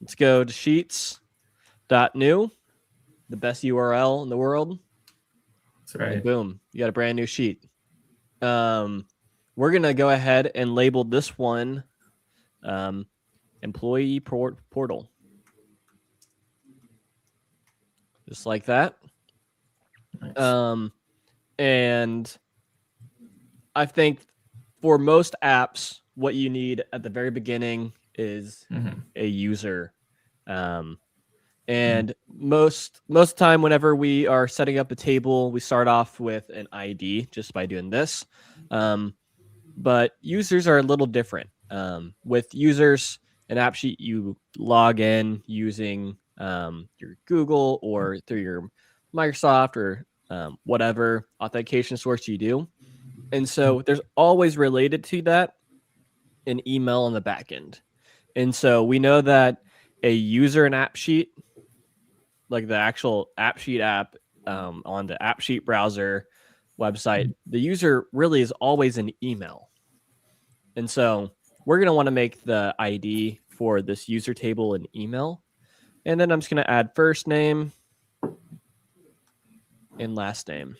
Let's go to sheets.new, the best URL in the world. That's right. And boom, you got a brand new sheet. We're going to go ahead and label this one employee portal. Just like that. Nice. And I think for most apps, what you need at the very beginning is a user. And most time, whenever we are setting up a table, we start off with an ID just by doing this. But users are a little different. With users, an AppSheet, you log in using your Google or through your Microsoft or whatever authentication source you do. And so there's always related to that an email on the back end. And so we know that a user in AppSheet, like the actual AppSheet app on the AppSheet browser website, the user really is always an email. And so we're going to want to make the ID for this user table an email. And then I'm just going to add first name and last name.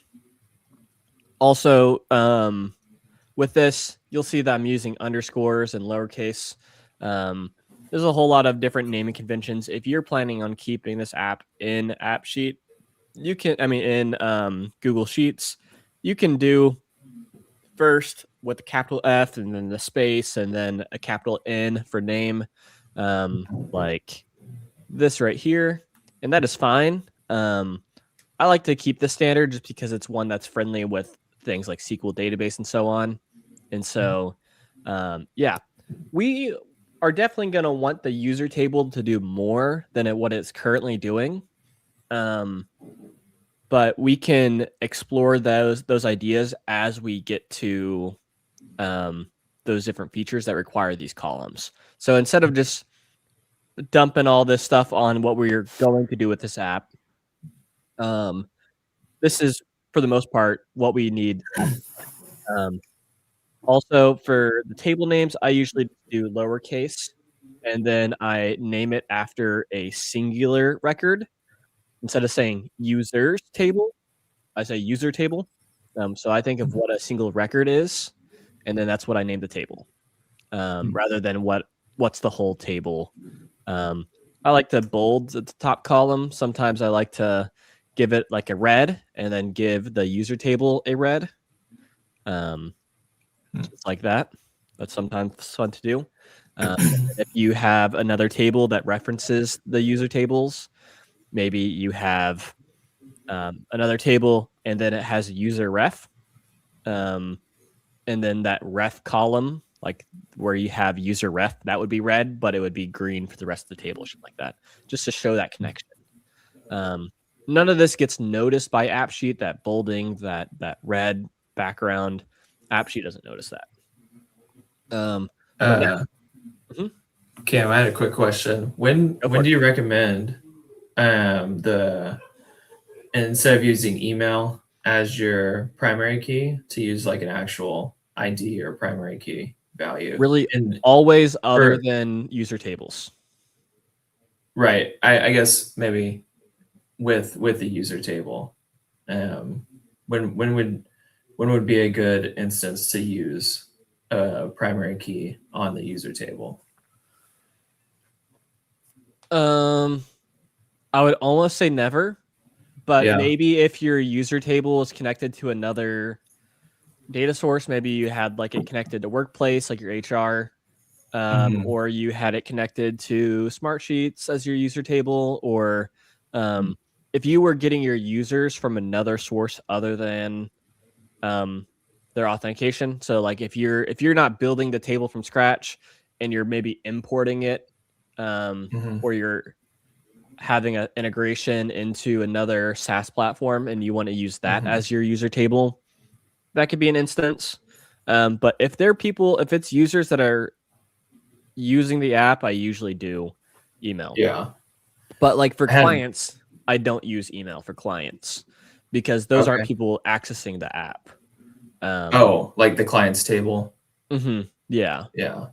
Also, with this, you'll see that I'm using underscores and lowercase. There's a whole lot of different naming conventions. If you're planning on keeping this app in AppSheet, you can, in Google Sheets, you can do first with a capital F and then the space and then a capital N for name, like this right here. And that is fine. I like to keep this standard just because it's one that's friendly with things like SQL database and so on. And so, yeah, we are definitely going to want the user table to do more than what it's currently doing. But we can explore those ideas as we get to those different features that require these columns. So instead of just dumping all this stuff on what we're going to do with this app, this is, for the most part, what we need. Also, for the table names, I usually do lowercase, and then I name it after a singular record. Instead of saying users table, I say user table. So I think of what a single record is, and then that's what I name the table, rather than what's the whole table. I like to bold at the top column. Sometimes I like to give it like a red, and then give the user table a red. Just like that. That's sometimes fun to do. If you have another table that references the user tables, maybe you have another table and then it has a user ref. And then that ref column, like where you have user ref, that would be red, but it would be green for the rest of the table, shit like that, just to show that connection. None of this gets noticed by AppSheet, that bolding, that red background. AppSheet doesn't notice that. Cam, I had a quick question. When do you recommend instead of using email as your primary key, to use like an actual ID or primary key value? Really, always other than user tables. Right. I guess maybe with the user table. When would be a good instance to use a primary key on the user table? I would almost say never, but maybe if your user table is connected to another data source, maybe you had like it connected to Workplace, like your HR, or you had it connected to Smartsheets as your user table, or if you were getting your users from another source other than their authentication. So like if you're not building the table from scratch and you're maybe importing it, or you're having an integration into another SaaS platform and you want to use that as your user table, that could be an instance. But if it's users that are using the app, I usually do email. Yeah. But like for clients, I don't use email for clients because those aren't people accessing the app. Like the clients table. Yeah. Yeah.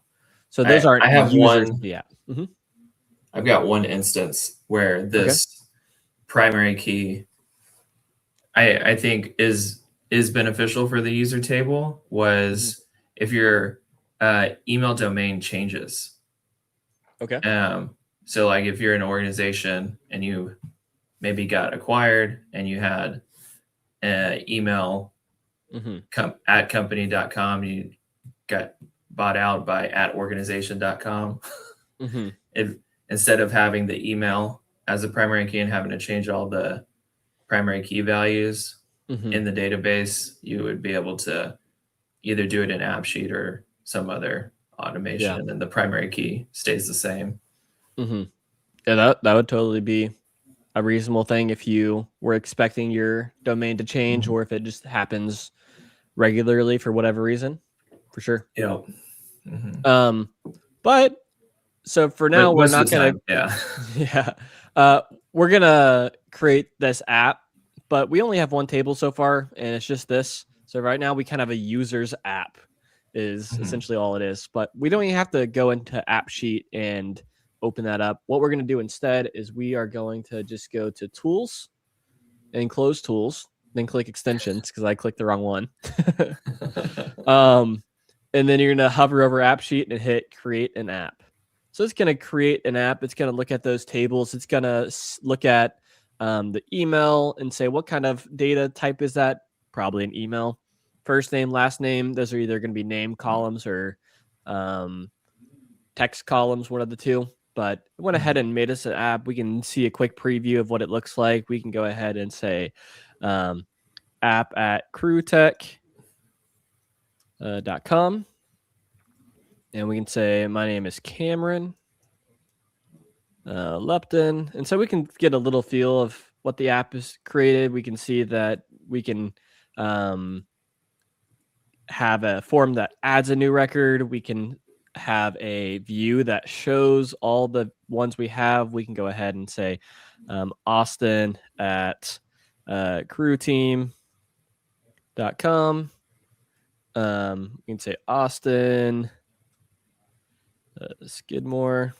So those aren't I have users one. of the app. I've got one instance where this primary key I think is beneficial for the user table was if your email domain changes. Okay. So like if you're an organization and you maybe got acquired and you had an email at company.com, you got bought out by at organization.com. If instead of having the email as a primary key and having to change all the primary key values in the database, you would be able to either do it in AppSheet or some other automation, and then the primary key stays the same. Yeah, that would totally be a reasonable thing if you were expecting your domain to change or if it just happens regularly for whatever reason, for sure. Yep. But so for now, we're not gonna we're gonna create this app, but we only have one table so far, and it's just this. So right now we kind of have a user's app is essentially all it is, but we don't even have to go into AppSheet and open that up. What we're going to do instead is we are going to just go to tools and close tools, then click extensions because I clicked the wrong one. And then you're going to hover over AppSheet and hit create an app. So it's going to create an app. It's going to look at those tables. It's going to look at the email and say, what kind of data type is that? Probably an email. First name, last name. Those are either going to be name columns or text columns, one of the two. But I went ahead and made us an app. We can see a quick preview of what it looks like. We can go ahead and say app at crewtech.com. And we can say, my name is Camron Lupton. And so we can get a little feel of what the app is created. We can see that we can have a form that adds a new record. We can have a view that shows all the ones we have. We can go ahead and say Austin at crewteam.com. We can say Austin Skidmore.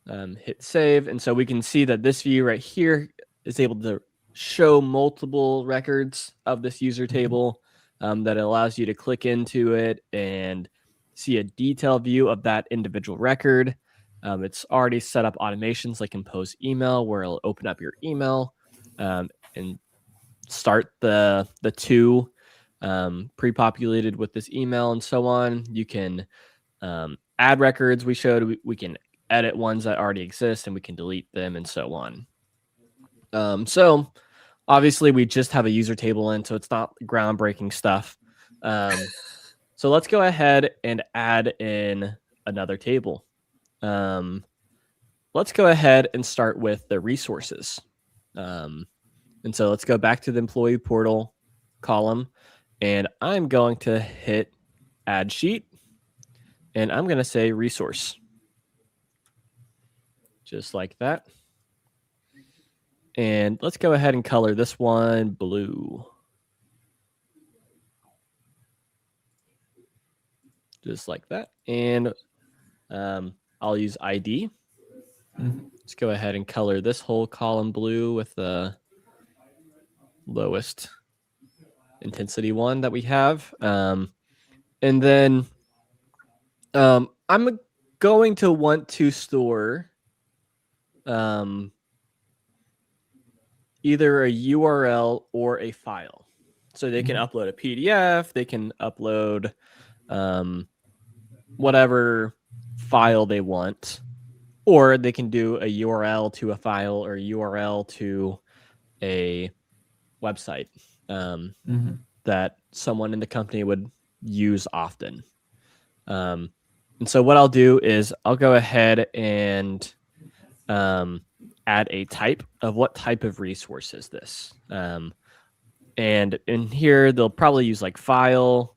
Hit save. And so we can see that this view right here is able to show multiple records of this user table that allows you to click into it and see a detailed view of that individual record. It's already set up automations like compose email, where it'll open up your email and start the two pre-populated with this email and so on. You can add records. We can edit ones that already exist and we can delete them and so on. So obviously we just have a user table in, so it's not groundbreaking stuff. So let's go ahead and add in another table. Let's go ahead and start with the resources. And so let's go back to the employee portal column, and I'm going to hit add sheet, and I'm going to say resource. Just like that. And let's go ahead and color this one blue. Just like that. And I'll use ID. Let's go ahead and color this whole column blue with the lowest intensity one that we have. And then I'm going to want to store either a URL or a file. So they can upload a PDF, they can upload whatever file they want, or they can do a URL to a file or a URL to a website that someone in the company would use often. And so what I'll do is I'll go ahead and add a type of what type of resource is this. And in here, they'll probably use like file,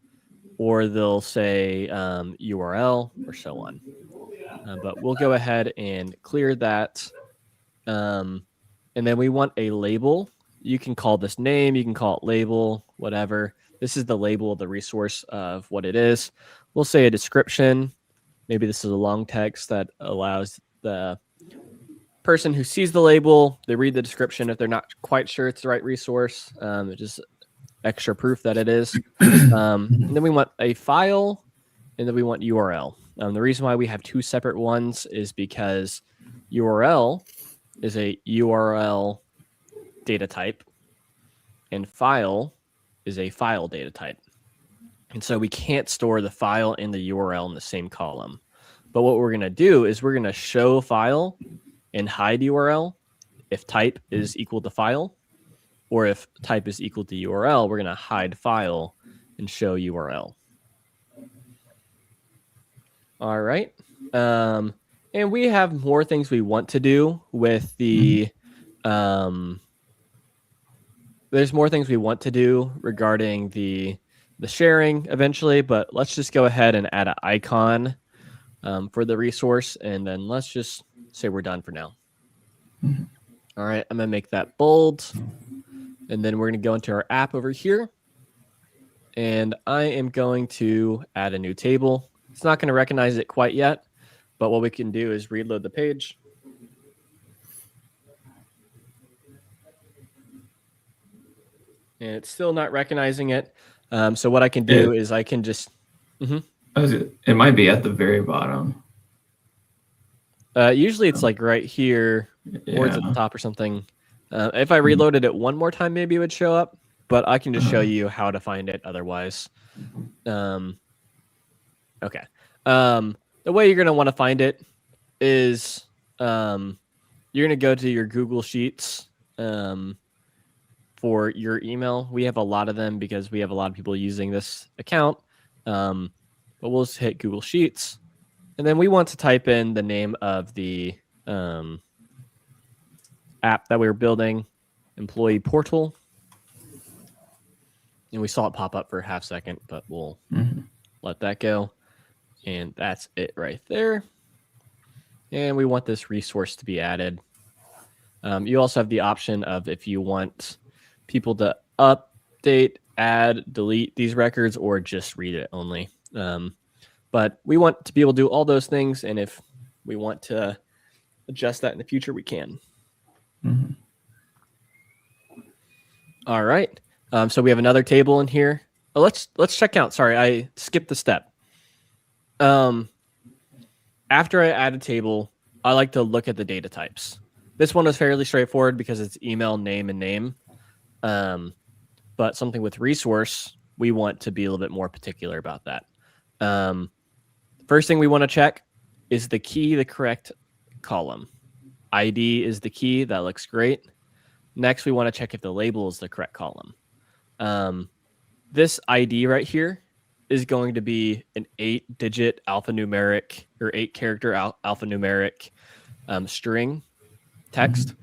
or they'll say URL or so on. But we'll go ahead and clear that. And then we want a label. You can call this name, you can call it label, whatever. This is the label of the resource of what it is. We'll say a description. Maybe this is a long text that allows the person who sees the label, they read the description. If they're not quite sure it's the right resource, it's just extra proof that it is. And then we want a file, and then we want URL. The reason why we have two separate ones is because URL is a URL data type, and file is a file data type. And so we can't store the file and the URL in the same column. But what we're going to do is we're going to show file and hide URL if type is equal to file, or if type is equal to URL, we're going to hide file and show URL. All right. And we have more things we want to do with the, there's more things we want to do regarding the sharing eventually, but let's just go ahead and add an icon for the resource, and then let's just say we're done for now. All right, I'm gonna make that bold, and then we're gonna go into our app over here, and I am going to add a new table. It's not gonna recognize it quite yet, but what we can do is reload the page. And it's still not recognizing it. So what I can do is I can just... It might be at the very bottom. Usually it's like right here, or it's at the top or something. If I reloaded it one more time, maybe it would show up, but I can just show you how to find it otherwise. Okay. The way you're going to want to find it is you're going to go to your Google Sheets for your email. We have a lot of them because we have a lot of people using this account. But we'll just hit Google Sheets. And then we want to type in the name of the app that we were building, employee portal. And we saw it pop up for a half second, but we'll let that go. And that's it right there. And we want this resource to be added. You also have the option of if you want people to update, add, delete these records, or just read it only. But we want to be able to do all those things, and if we want to adjust that in the future, we can. All right. So we have another table in here. Oh, let's check out. Sorry, I skipped the step. After I add a table, I like to look at the data types. This one is fairly straightforward because it's email, name, and name. But something with resource, we want to be a little bit more particular about that. First thing we want to check is the key the correct column. ID is the key. That looks great. Next, we want to check if the label is the correct column. This ID right here is going to be an 8-digit alphanumeric or 8-character alphanumeric string text.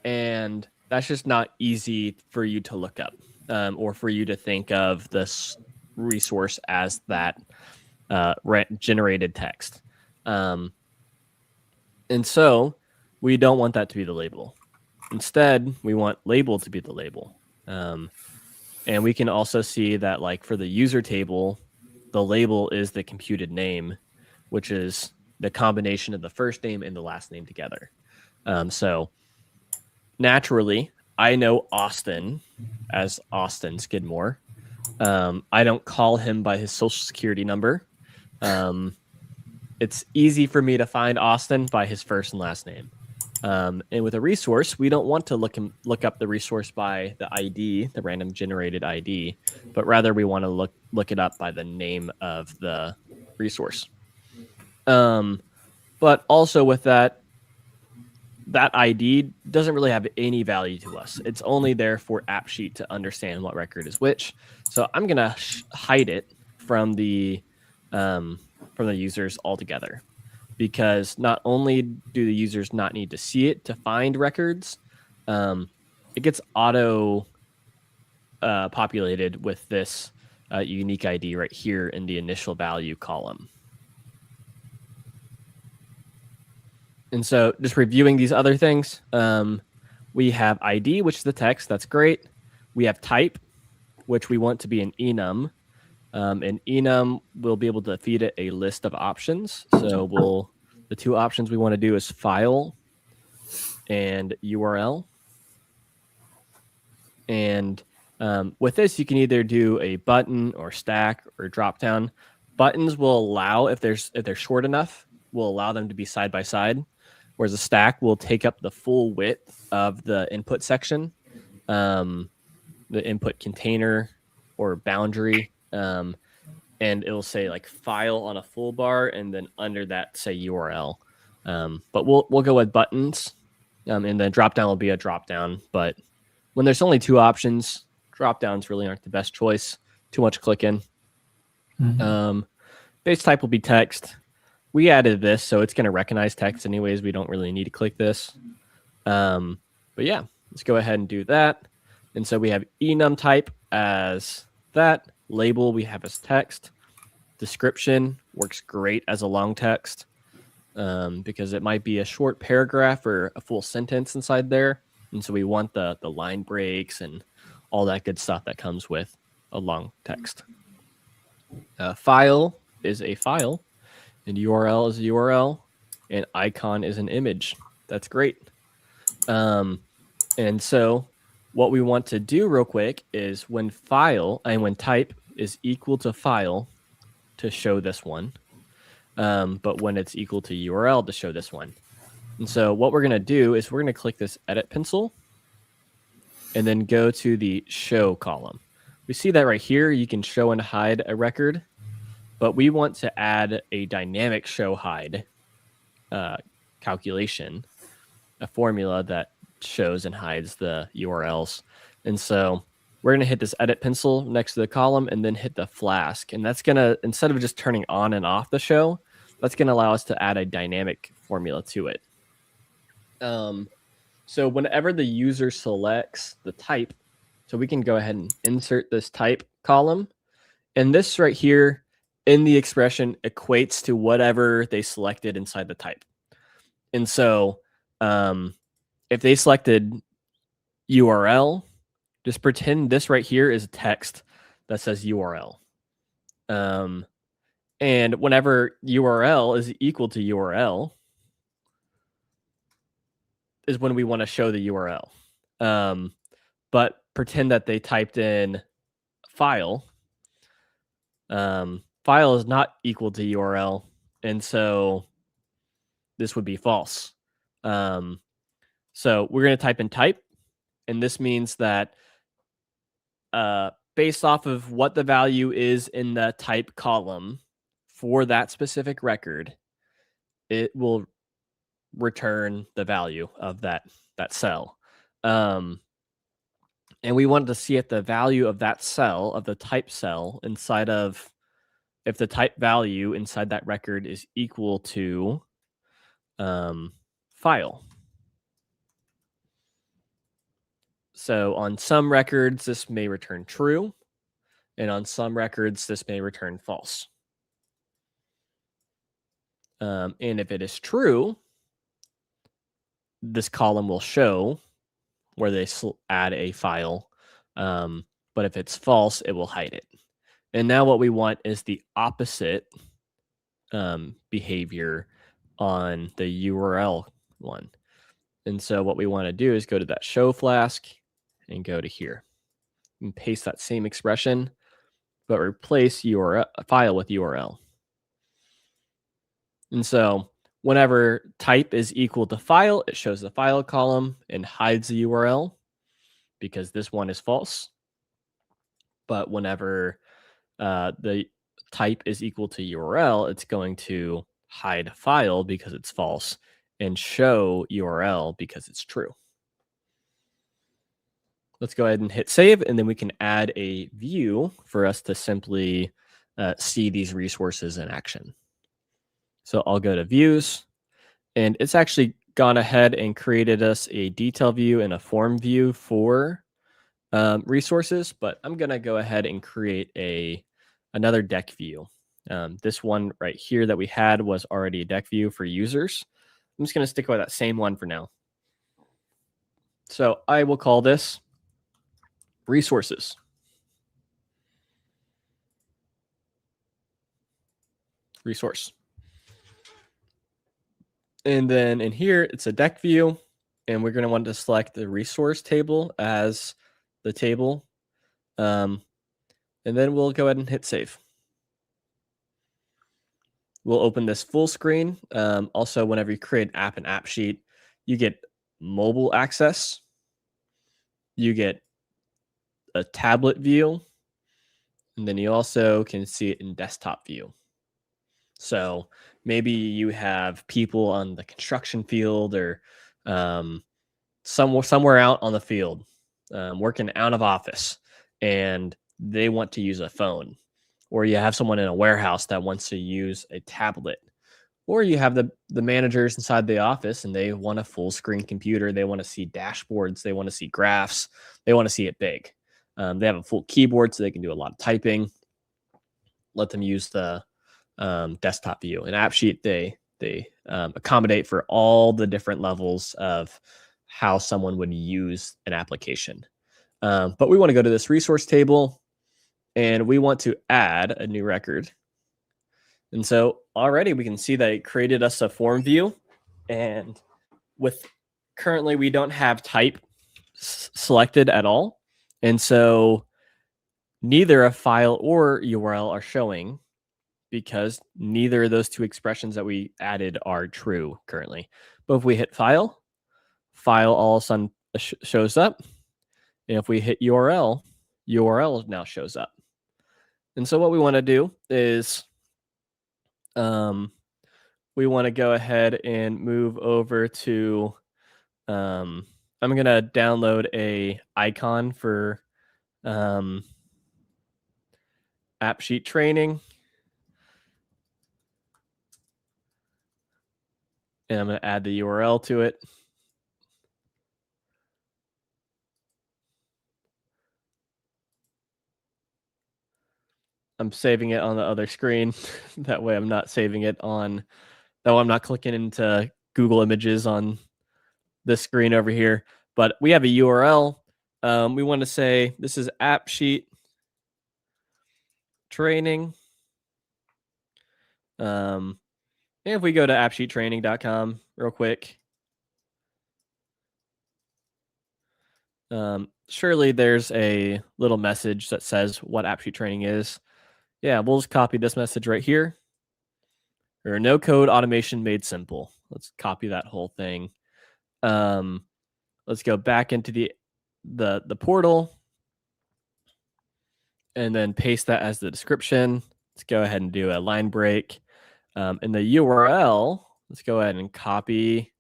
And that's just not easy for you to look up or for you to think of this resource as that generated text. And so we don't want that to be the label. Instead, we want label to be the label. And we can also see that, like, for the user table, the label is the computed name, which is the combination of the first name and the last name together. So naturally, I know Austin as Austin Skidmore. I don't call him by his social security number. It's easy for me to find Austin by his first and last name. And with a resource, we don't want to look up the resource by the ID, the random generated ID, but rather we want to look it up by the name of the resource. But also with that ID doesn't really have any value to us. It's only there for AppSheet to understand what record is which. So I'm gonna hide it from the users altogether, because not only do the users not need to see it to find records, it gets auto populated with this unique ID right here in the initial value column. And so just reviewing these other things, we have ID, which is the text. That's great. We have type, which we want to be an enum. And enum will be able to feed it a list of options. So we'll the two options we want to do is file and URL. And with this, you can either do a button or stack or drop down. Buttons will allow, if they're short enough, will allow them to be side by side, whereas a stack will take up the full width of the input section, the input container or boundary, and it'll say like file on a full bar, and then under that say URL. But we'll go with buttons, and then drop down will be a drop down. But when there's only two options, drop downs really aren't the best choice. Too much clicking. Mm-hmm. Base type will be text. We added this, so it's going to recognize text anyways. We don't really need to click this. But yeah, let's go ahead and do that. And so we have enum type as that. Label we have as text. Description works great as a long text because it might be a short paragraph or a full sentence inside there. And so we want the line breaks and all that good stuff that comes with a long text. File is a file, and URL is a URL, and icon is an image. That's great. And so what we want to do real quick is when type is equal to file to show this one, but when it's equal to URL to show this one. And so what we're going to do is we're going to click this edit pencil and then go to the show column. We see that right here. You can show and hide a record, but we want to add a dynamic show hide calculation, a formula that shows and hides the URLs. And so we're going to hit this edit pencil next to the column and then hit the flask. And that's going to, instead of just turning on and off the show, that's going to allow us to add a dynamic formula to it. So whenever the user selects the type, so we can go ahead and insert this type column. And this right here in the expression equates to whatever they selected inside the type. And so if they selected URL, just pretend this right here is text that says URL. And whenever URL is equal to URL is when we want to show the URL. But pretend that they typed in file. File is not equal to URL. And so this would be false. So we're going to type in type. And this means that based off of what the value is in the type column for that specific record, it will return the value of that cell. And we wanted to see if the value of that cell, of the type cell inside of, if the type value inside that record is equal to file. So on some records, this may return true. And on some records, this may return false. And if it is true, this column will show where they add a file. But if it's false, it will hide it. And now what we want is the opposite behavior on the URL one. And so what we want to do is go to that show flask and go to here and paste that same expression, but replace URL file with URL. And so whenever type is equal to file, it shows the file column and hides the URL because this one is false. But whenever the type is equal to URL, it's going to hide file because it's false and show URL because it's true. Let's go ahead and hit save, and then we can add a view for us to simply see these resources in action. So I'll go to views, and it's actually gone ahead and created us a detail view and a form view for resources, but I'm going to go ahead and create another deck view. This one right here that we had was already a deck view for users. I'm just going to stick with that same one for now. So I will call this resources. Resource. And then in here, it's a deck view, and we're going to want to select the resource table as the table. And then we'll go ahead and hit save. We'll open this full screen. Also, whenever you create an app in AppSheet, you get mobile access. You get a tablet view. And then you also can see it in desktop view. So maybe you have people on the construction field or somewhere out on the field working out of office, and they want to use a phone. Or you have someone in a warehouse that wants to use a tablet. Or you have the managers inside the office and they want a full screen computer. They want to see dashboards. They want to see graphs. They want to see it big. They have a full keyboard so they can do a lot of typing. Let them use the desktop view. In AppSheet, they accommodate for all the different levels of how someone would use an application. But we want to go to this resource table, and we want to add a new record. And so already we can see that it created us a form view, and with currently we don't have type selected at all. And so neither a file or URL are showing because neither of those two expressions that we added are true currently. But if we hit file all of a sudden shows up. And if we hit URL now shows up. And so what we want to do is we want to go ahead and move over to, I'm going to download a icon for AppSheet training. And I'm going to add the URL to it. I'm saving it on the other screen. That way I'm not saving it on, that way I'm not clicking into Google Images on this screen over here. But we have a URL. We want to say this is AppSheet training. And if we go to appsheettraining.com real quick, surely there's a little message that says what AppSheet training is. Yeah, we'll just copy this message right here. Or no code automation made simple. Let's copy that whole thing. Let's go back into the portal and then paste that as the description. Let's go ahead and do a line break. In the URL, let's go ahead and copy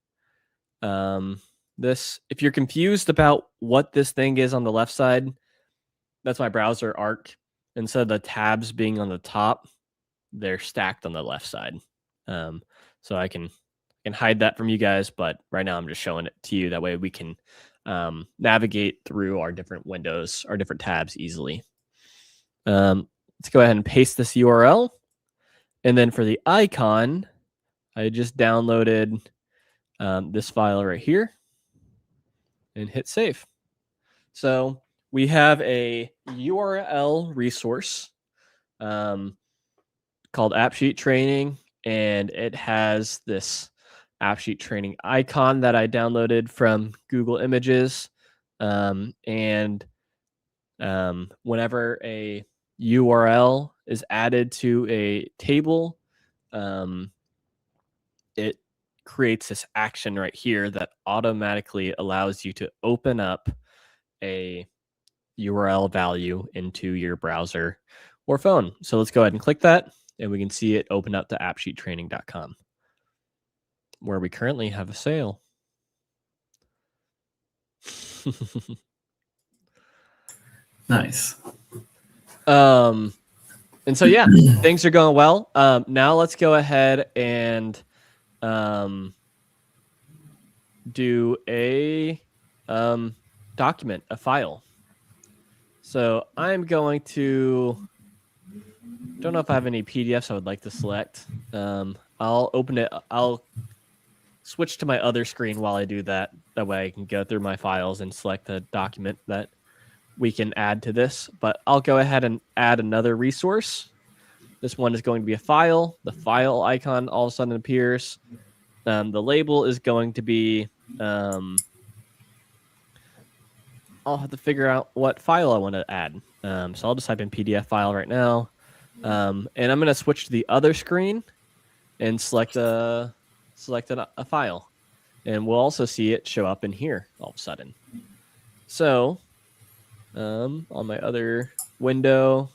this. If you're confused about what this thing is on the left side, that's my browser arc. Instead of the tabs being on the top, they're stacked on the left side. So I can hide that from you guys, but right now I'm just showing it to you. That way we can navigate through our different windows, our different tabs easily. Let's go ahead and paste this URL. And then for the icon, I just downloaded this file right here and hit save. So we have a URL resource called AppSheet Training, and it has this AppSheet Training icon that I downloaded from Google Images. And whenever a URL is added to a table, it creates this action right here that automatically allows you to open up a URL value into your browser or phone. So let's go ahead and click that, and we can see it open up to appsheettraining.com, where we currently have a sale. Nice. And so, yeah, things are going well. Now let's go ahead and do a document, a file. So I'm going to, don't know if I have any PDFs I would like to select. I'll open it. I'll switch to my other screen while I do that. That way I can go through my files and select the document that we can add to this. But I'll go ahead and add another resource. This one is going to be a file. The file icon all of a sudden appears. The label is going to be, I'll have to figure out what file I want to add. So I'll just type in PDF file right now. And I'm going to switch to the other screen and select a file. And we'll also see it show up in here all of a sudden. So on my other window,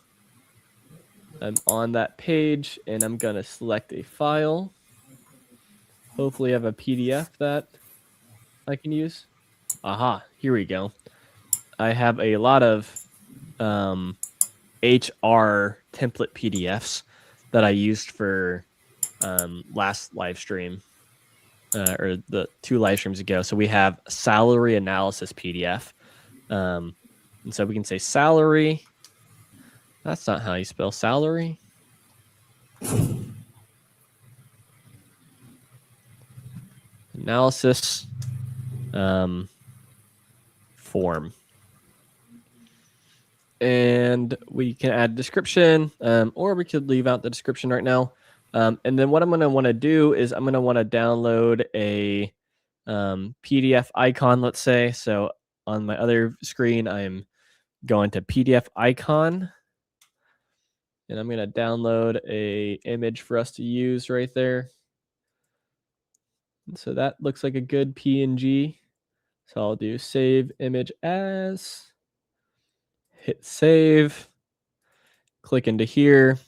I'm on that page and I'm going to select a file. Hopefully I have a PDF that I can use. Aha, here we go. I have a lot of HR template PDFs that I used for last live stream or the 2 live streams ago. So we have salary analysis PDF. And so we can say salary. That's not how you spell salary. Analysis form. And we can add description, or we could leave out the description right now. And then what I'm going to want to do is I'm going to want to download a PDF icon, let's say. So on my other screen, I'm going to PDF icon. And I'm going to download a image for us to use right there. And so that looks like a good PNG. So I'll do save image as, hit save, click into here,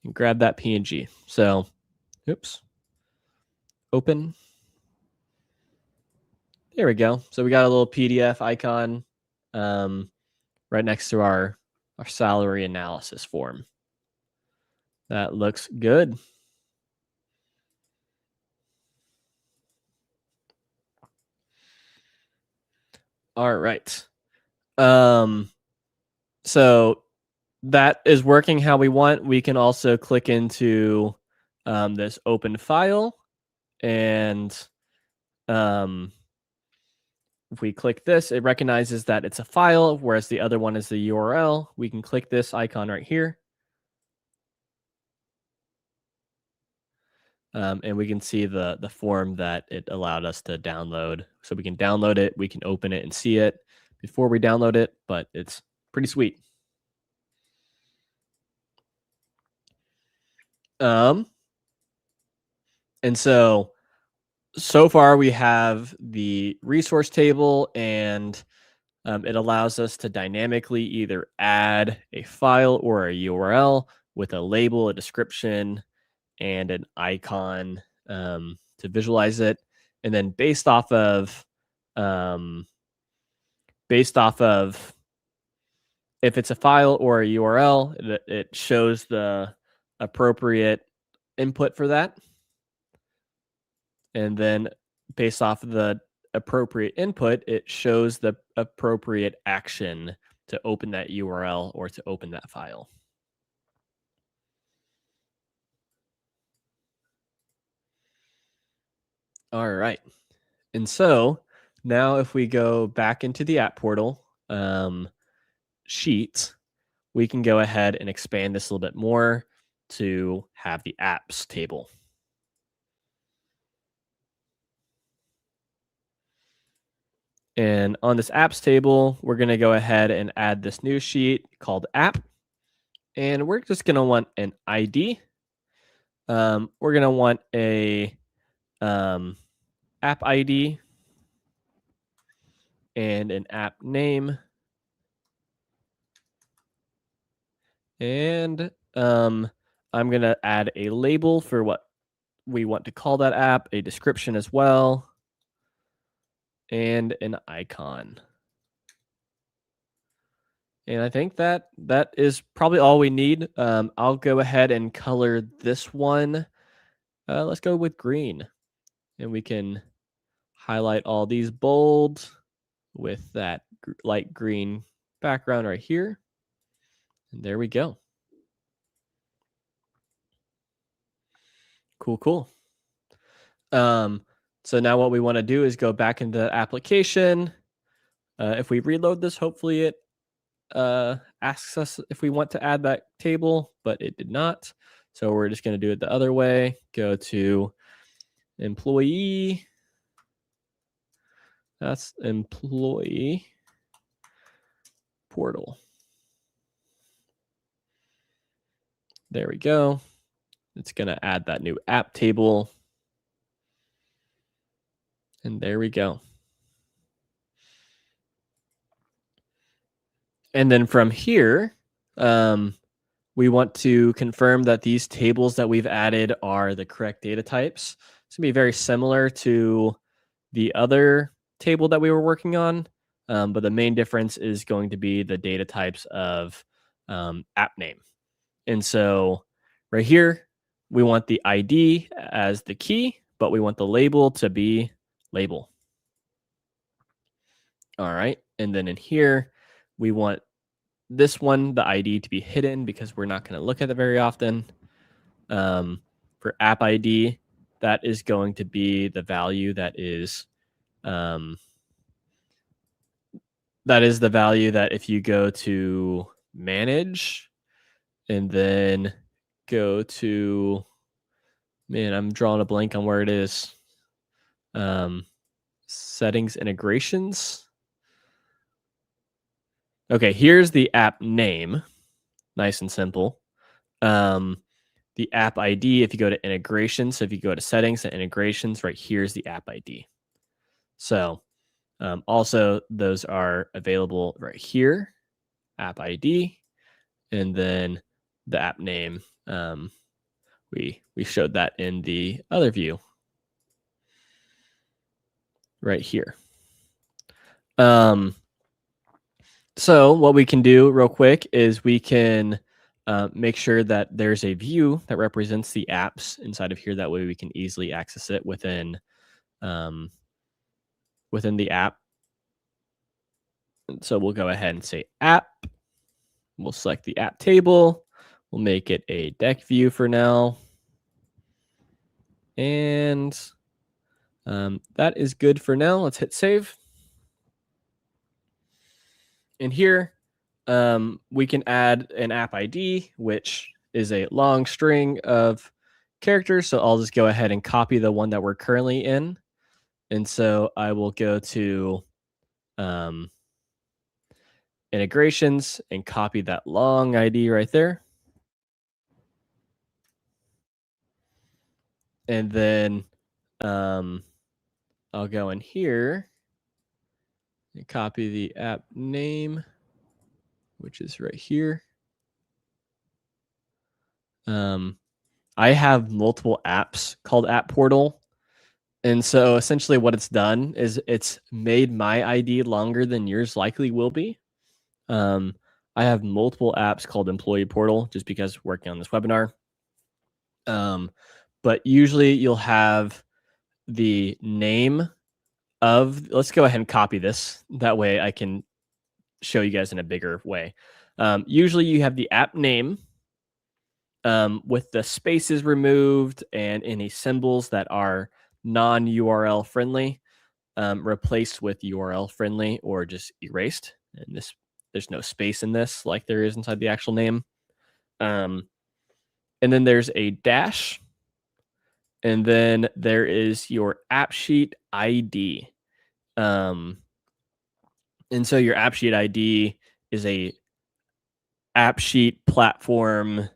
and grab that PNG. So, oops, open. There we go. So we got a little PDF icon right next to our salary analysis form. That looks good. All right. So that is working how we want. We can also click into this open file, and if we click this, it recognizes that it's a file, whereas the other one is the URL. We can click this icon right here. And we can see the form that it allowed us to download. So we can download it, we can open it and see it before we download it, but it's pretty sweet. And so far we have the resource table, and it allows us to dynamically either add a file or a URL with a label, a description, and an icon to visualize it. And then based off of if it's a file or a URL, it shows the appropriate input for that. And then based off of the appropriate input, it shows the appropriate action to open that URL or to open that file. All right. And so now if we go back into the app portal, Sheets, we can go ahead and expand this a little bit more to have the apps table. And on this apps table, we're going to go ahead and add this new sheet called app. And we're just going to want an ID. We're going to want a app ID and an app name. And I'm going to add a label for what we want to call that app, a description as well, and an icon. And I think that is probably all we need. I'll go ahead and color this one. Let's go with green. And we can highlight all these bold with that light green background right here. And there we go. Cool. So now what we want to do is go back into the application. If we reload this, hopefully it asks us if we want to add that table, but it did not. So we're just going to do it the other way. Go to employee. That's employee portal. There we go. It's going to add that new app table. And there we go. And then from here, we want to confirm that these tables that we've added are the correct data types. It's going to be very similar to the other table that we were working on, but the main difference is going to be the data types of app name. And so right here, we want the ID as the key, but we want the label to be label. All right. And then in here, we want this one, the ID, to be hidden because we're not going to look at it very often. For app ID, that is going to be the value that is the value that if you go to manage and then go to, man, I'm drawing a blank on where it is. Settings integrations. Okay, here's the app name. Nice and simple. The app ID, if you go to integration, so if you go to settings and integrations, right here's the app ID. So also those are available right here, app ID, and then the app name. We showed that in the other view right here. So what we can do real quick is we can make sure that there's a view that represents the apps inside of here. That way we can easily access it within the app. And so we'll go ahead and say app. We'll select the app table. We'll make it a deck view for now. And that is good for now. Let's hit save. And here we can add an app ID, which is a long string of characters. So I'll just go ahead and copy the one that we're currently in. And so I will go to integrations and copy that long ID right there. And then I'll go in here and copy the app name, which is right here. I have multiple apps called App Portal. And so essentially what it's done is it's made my ID longer than yours likely will be. I have multiple apps called Employee Portal just because working on this webinar. But usually you'll have the name of, let's go ahead and copy this. That way I can show you guys in a bigger way. Usually you have the app name with the spaces removed and any symbols that are non-URL friendly replaced with URL friendly or just erased. And there's no space in this like there is inside the actual name. And then there's a dash. And then there is your AppSheet ID. And so your AppSheet ID is a AppSheet platform.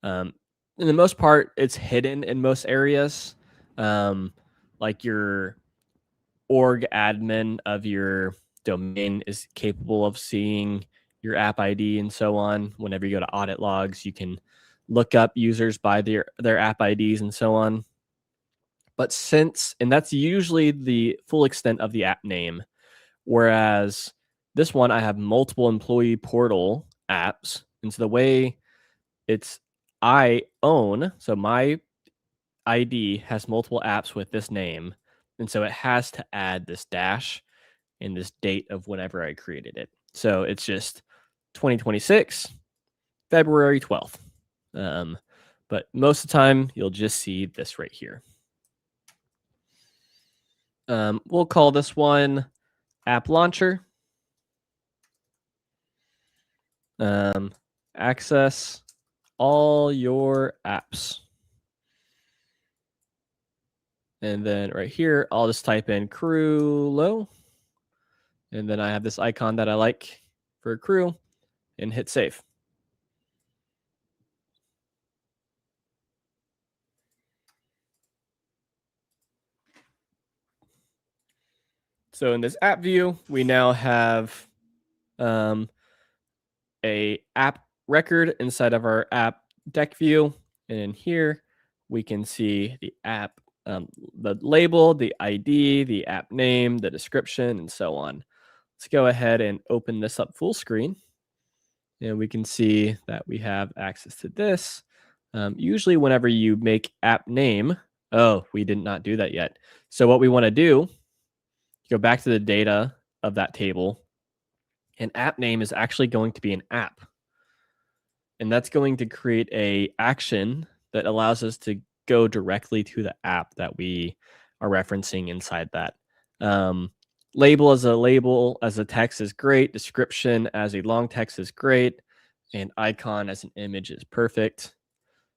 In the most part, it's hidden in most areas. Like your org admin of your domain is capable of seeing your app ID and so on. Whenever you go to audit logs, you can look up users by their app IDs and so on. But and that's usually the full extent of the app name. Whereas this one, I have multiple employee portal apps. And so the way I own, so my ID has multiple apps with this name. And so it has to add this dash and this date of whenever I created it. So it's just 2026, February 12th. But most of the time, you'll just see this right here. We'll call this one App Launcher. Access all your apps. And then right here, I'll just type in crew low. And then I have this icon that I like for crew and hit save. So in this app view, we now have a app record inside of our app deck view. And in here, we can see the app, the label, the ID, the app name, the description, and so on. Let's go ahead and open this up full screen. And we can see that we have access to this. Usually whenever you make app name, oh, we did not do that yet. So what we want to do, go back to the data of that table, and app name is actually going to be an app. And that's going to create a action that allows us to go directly to the app that we are referencing inside that. Label as a text is great. Description as a long text is great. And icon as an image is perfect.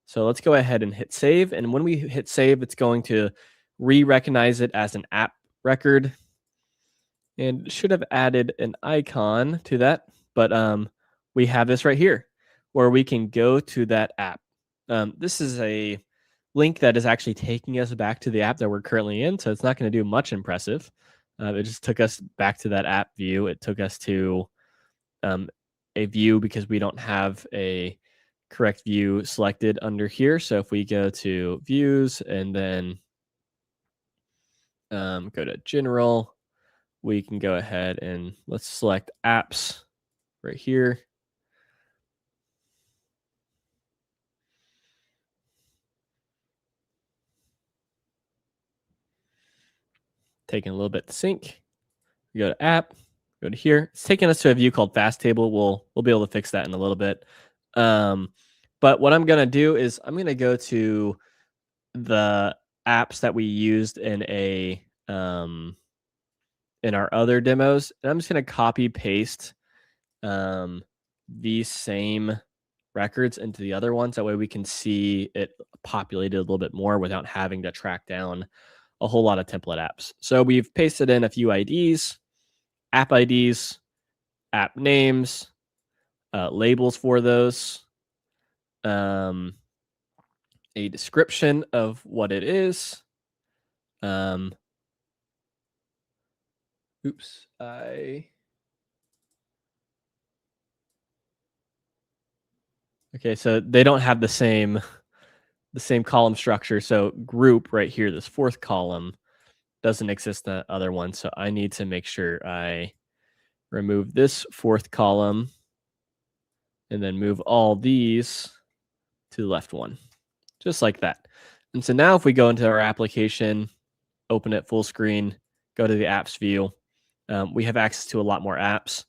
So let's go ahead and hit save. And when we hit save, it's going to re-recognize it as an app record. And should have added an icon to that. But we have this right here where we can go to that app. This is a link that is actually taking us back to the app that we're currently in. So it's not going to do much impressive. It just took us back to that app view. It took us to a view because we don't have a correct view selected under here. So if we go to views and then go to general, we can go ahead and let's select apps right here. Taking a little bit to sync. We go to app, go to here. It's taking us to a view called fast table. We'll be able to fix that in a little bit. But what I'm gonna do is I'm gonna go to the apps that we used in in our other demos, and I'm just gonna copy paste these same records into the other ones. That way we can see it populated a little bit more without having to track down a whole lot of template apps. So we've pasted in a few IDs, app names, labels for those, a description of what it is. Okay, so they don't have the same column structure. So group right here, this fourth column doesn't exist in the other one. So I need to make sure I remove this fourth column and then move all these to the left one, just like that. And so now if we go into our application, open it full screen, go to the apps view, we have access to a lot more apps.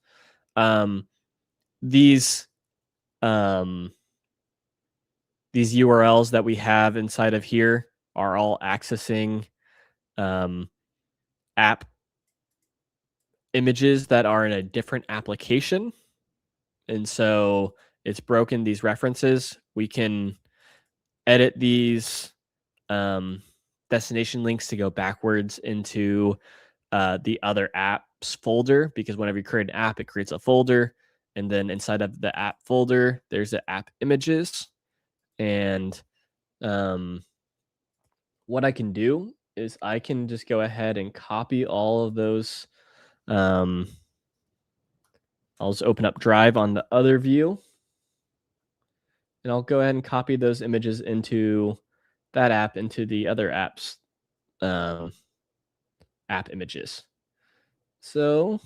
These URLs that we have inside of here are all accessing app images that are in a different application. And so it's broken these references. We can edit these destination links to go backwards into the other apps folder, because whenever you create an app, it creates a folder. And then inside of the app folder, there's the app images. And what I can do is I can just go ahead and copy all of those. I'll just open up Drive on the other view. And I'll go ahead and copy those images into that app, into the other apps, app images. So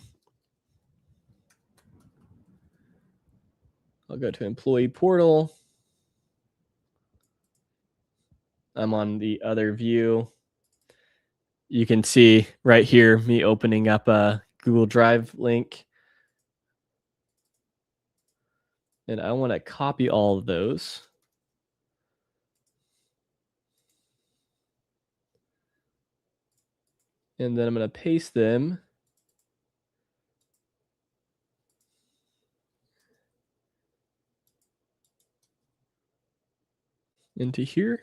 I'll go to employee portal. I'm on the other view. You can see right here me opening up a Google Drive link. And I want to copy all of those. And then I'm going to paste them into here.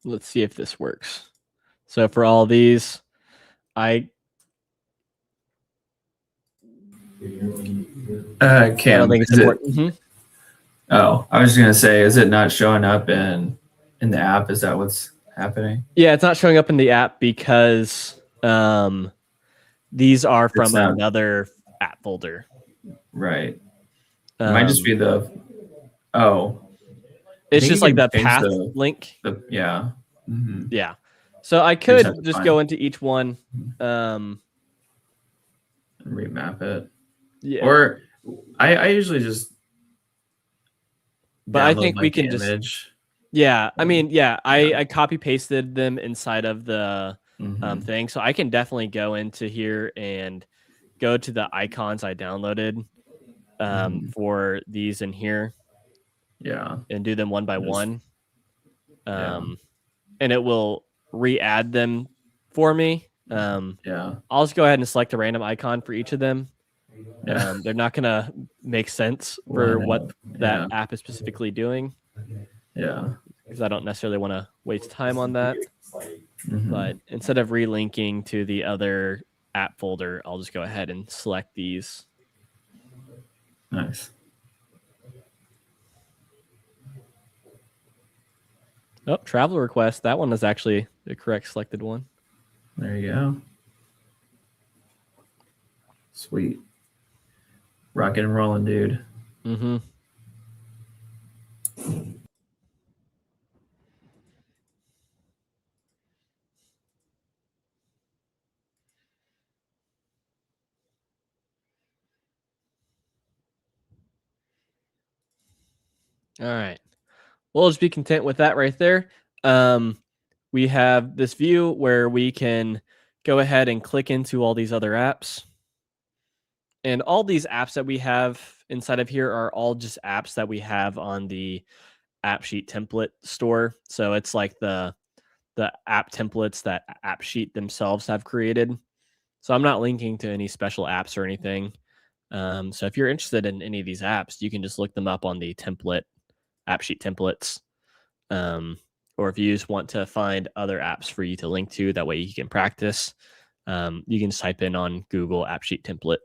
Let's see if this works. So for all these, I Cam, don't think it's important. Oh, I was just gonna say, is it not showing up in the app? Is that what's happening? Yeah, it's not showing up in the app because these are from another app folder. Right. It might just be the. Oh. It's just like the path link. Yeah. Yeah. So I could just go into each one. And remap it. Yeah. Or I usually just. But I think we can image. Yeah. I mean, I copy pasted them inside of the thing. So I can definitely go into here and go to the icons I downloaded for these in here. Yeah. And do them one by one. And it will re-add them for me. I'll just go ahead and select a random icon for each of them. They're not going to make sense for what that app is specifically doing. Yeah. Because I don't necessarily want to waste time on that. But instead of relinking to the other app folder, I'll just go ahead and select these. Nice. Oh, travel request. That one is actually the correct selected one. There you go. Sweet. Rockin' and rolling, dude. All right. We'll just be content with that right there. We have this view where we can go ahead and click into all these other apps. And all these apps that we have inside of here are all just apps that we have on the AppSheet template store. So it's like the app templates that AppSheet themselves have created. So I'm not linking to any special apps or anything. So if you're interested in any of these apps, you can just look them up on the template, AppSheet templates. Or if you just want to find other apps for you to link to, that way you can practice, you can just type in on Google AppSheet template.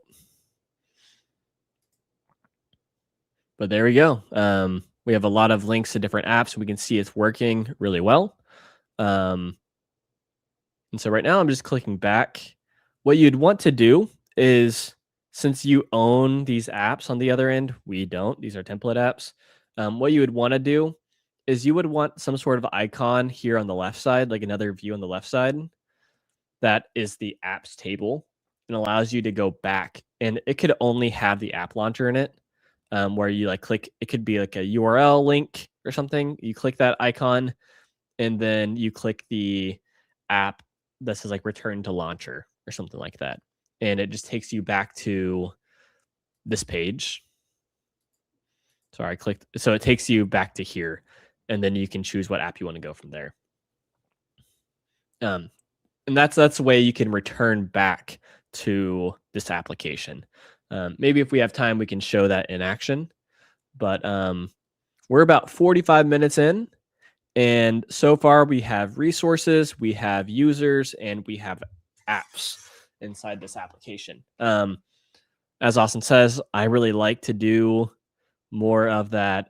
But there we go. We have a lot of links to different apps. We can see it's working really well. And so right now I'm just clicking back. What you'd want to do is, since you own these apps on the other end, we don't. These are template apps. What you would want to do is you would want some sort of icon here on the left side, like another view on the left side. That is the apps table and allows you to go back. And it could only have the app launcher in it. Where you like click, it could be like a URL link or something. You click that icon and then you click the app that says like return to launcher or something like that. And it just takes you back to this page. Sorry, I clicked. So it takes you back to here and then you can choose what app you want to go from there. And that's the way you can return back to this application. Maybe if we have time, we can show that in action. But we're about 45 minutes in. And so far, we have resources, we have users, and we have apps inside this application. As Austin says, I really like to do more of that.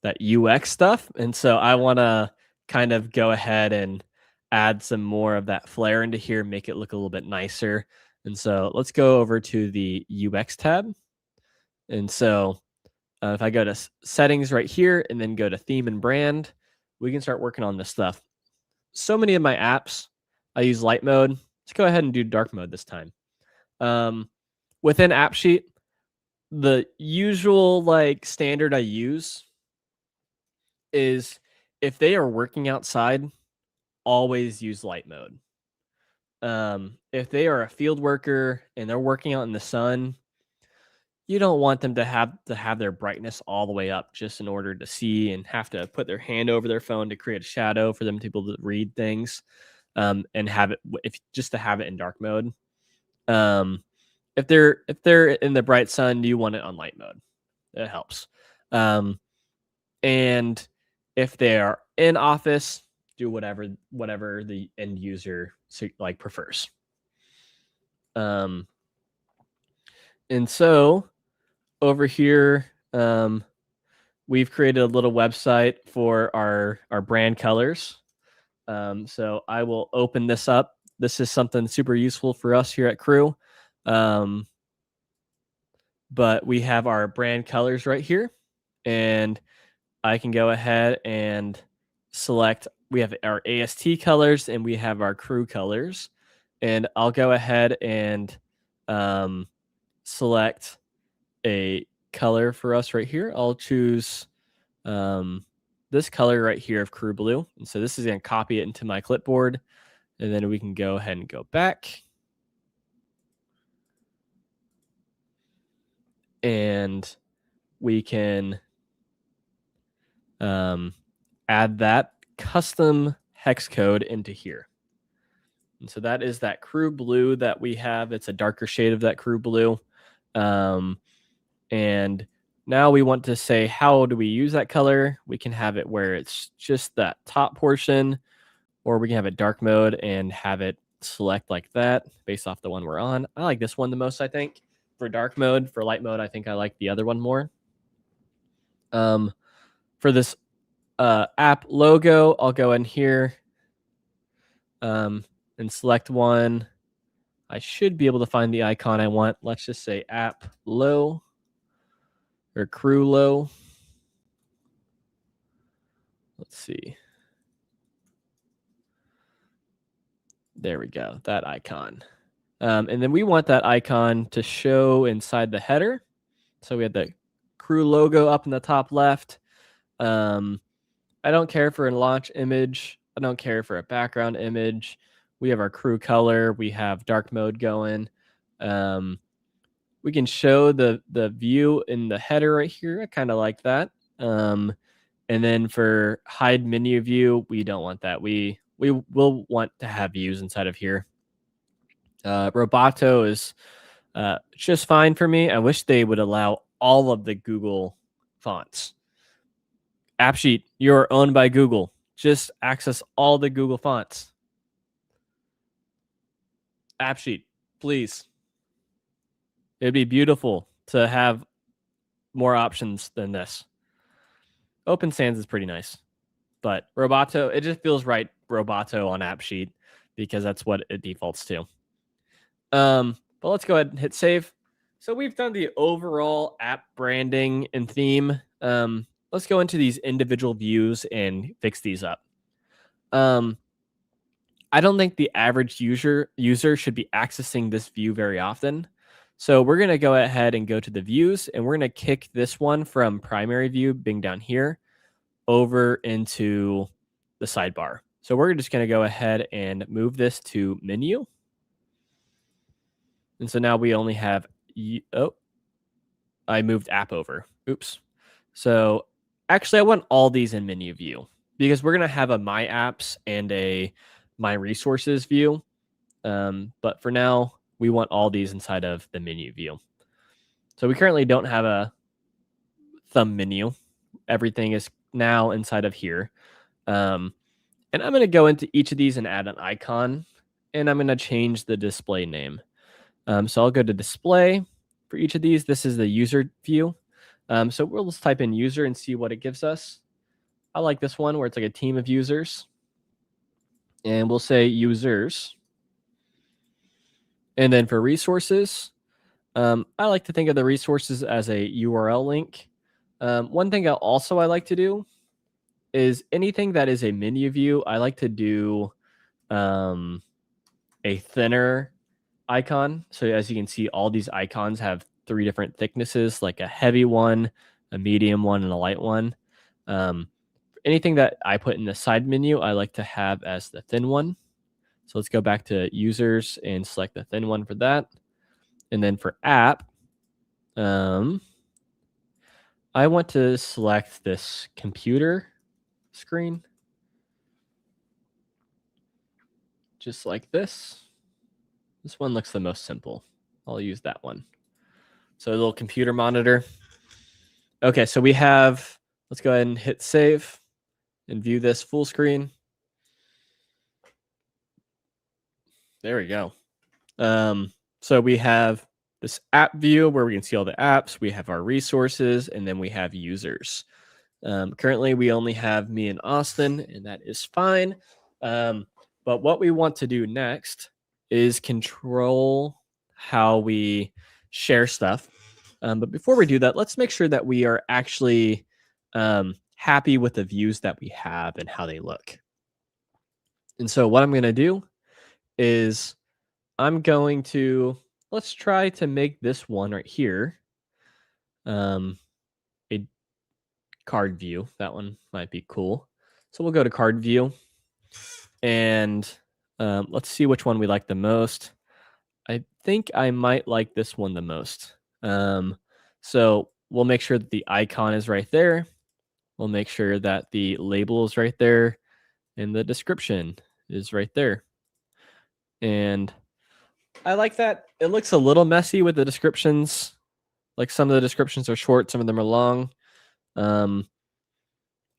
That UX stuff. And so I want to kind of go ahead and add some more of that flair into here, make it look a little bit nicer. And so let's go over to the UX tab. And so if I go to settings right here and then go to theme and brand, we can start working on this stuff. So many of my apps, I use light mode. Let's go ahead and do dark mode this time. Within AppSheet, the usual like standard I use is if they are working outside, always use light mode. If they are a field worker and they're working out in the sun, you don't want them to have their brightness all the way up just in order to see and have to put their hand over their phone to create a shadow for them to be able to read things, and have it just to have it in dark mode. If they're in the bright sun, you want it on light mode. It helps. And if they are in office, do whatever the end user like prefers. And so over here, we've created a little website for our brand colors. So I will open this up. This is something super useful for us here at Crew. But we have our brand colors right here, and I can go ahead and select. We have our AST colors and we have our Crew colors, and I'll go ahead and select a color for us right here. I'll choose this color right here of Crew Blue, and so this is going to copy it into my clipboard, and then we can go ahead and go back. And we can add that custom hex code into here. And so that is that Crew Blue that we have. It's a darker shade of that Crew Blue. And now we want to say, how do we use that color? We can have it where it's just that top portion, or we can have it dark mode and have it select like that based off the one we're on. I like this one the most, I think. For dark mode. For light mode, I think I like the other one more. For this app logo, I'll go in here and select one. I should be able to find the icon I want. Let's just say app low or Crew low. Let's see. There we go. That icon. And then we want that icon to show inside the header. So we have the Crew logo up in the top left. I don't care for a launch image. I don't care for a background image. We have our Crew color. We have dark mode going. We can show the view in the header right here. I kind of like that. And then for hide menu view, we don't want that. We will want to have views inside of here. Roboto is just fine for me. I wish they would allow all of the Google fonts. AppSheet, you're owned by Google. Just access all the Google fonts. AppSheet, please. It'd be beautiful to have more options than this. Open Sans is pretty nice, but Roboto, it just feels right. Roboto on AppSheet because that's what it defaults to. But let's go ahead and hit save. So we've done the overall app branding and theme. Let's go into these individual views and fix these up. I don't think the average user should be accessing this view very often. So we're going to go ahead and go to the views, and we're going to kick this one from primary view being down here over into the sidebar. So we're just going to go ahead and move this to menu. And so now we only have, I moved app over. Oops. So actually I want all these in menu view because we're going to have a my apps and a my resources view. But for now, we want all these inside of the menu view. So we currently don't have a thumb menu. Everything is now inside of here. And I'm going to go into each of these and add an icon, and I'm going to change the display name. So I'll go to display for each of these. This is the user view. So we'll just type in user and see what it gives us. I like this one where it's like a team of users. And we'll say users. And then for resources, I like to think of the resources as a URL link. One thing I like to do is anything that is a menu view, I like to do a thinner icon. So as you can see, all these icons have 3 different thicknesses, like a heavy one, a medium one, and a light one. Anything that I put in the side menu, I like to have as the thin one. So let's go back to users and select the thin one for that. And then for app, I want to select this computer screen. Just like this. This one looks the most simple. I'll use that one. So a little computer monitor. Okay, so we have, let's go ahead and hit save and view this full screen. There we go. So we have this app view where we can see all the apps. We have our resources, and then we have users. Currently, we only have me and Austin, and that is fine. But what we want to do next is control how we share stuff. But before we do that, let's make sure that we are actually happy with the views that we have and how they look. And so what I'm going to do is I'm going to, let's try to make this one right here a card view. That one might be cool. So we'll go to card view and let's see which one we like the most. I think I might like this one the most. So we'll make sure that the icon is right there. We'll make sure that the label is right there and the description is right there. And I like that. It looks a little messy with the descriptions. Like some of the descriptions are short, some of them are long. I'd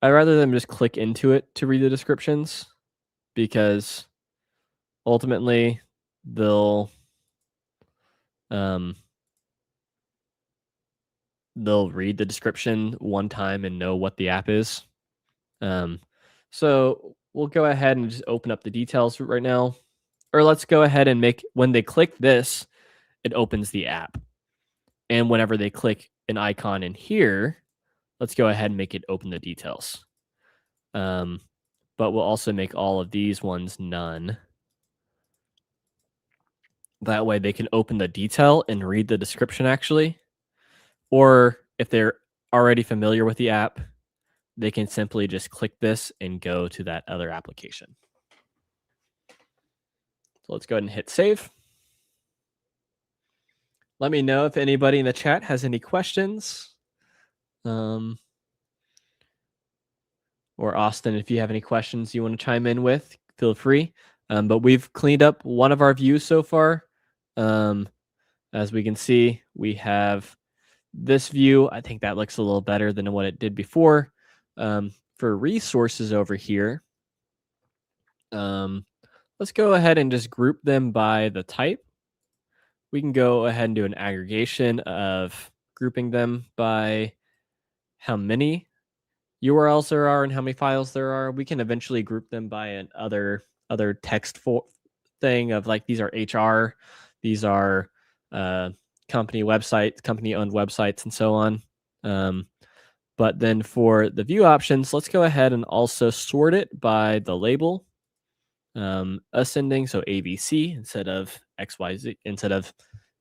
rather them just click into it to read the descriptions because ultimately they'll read the description one time and know what the app is. So we'll go ahead and just open up the details right now. Or let's go ahead and make, when they click this, it opens the app. And whenever they click an icon in here, let's go ahead and make it open the details. But we'll also make all of these ones none. That way they can open the detail and read the description actually. Or if they're already familiar with the app, they can simply just click this and go to that other application. So let's go ahead and hit save. Let me know if anybody in the chat has any questions. Or Austin, if you have any questions you want to chime in with, feel free. But we've cleaned up one of our views so far. As we can see, we have this view. I think that looks a little better than what it did before. For resources over here, let's go ahead and just group them by the type. We can go ahead and do an aggregation of grouping them by how many URLs there are and how many files there are. We can eventually group them by an other text thing of like, these are HR, these are company websites, company-owned websites, and so on. But then for the view options, let's go ahead and also sort it by the label. Ascending, so ABC instead of XYZ, instead of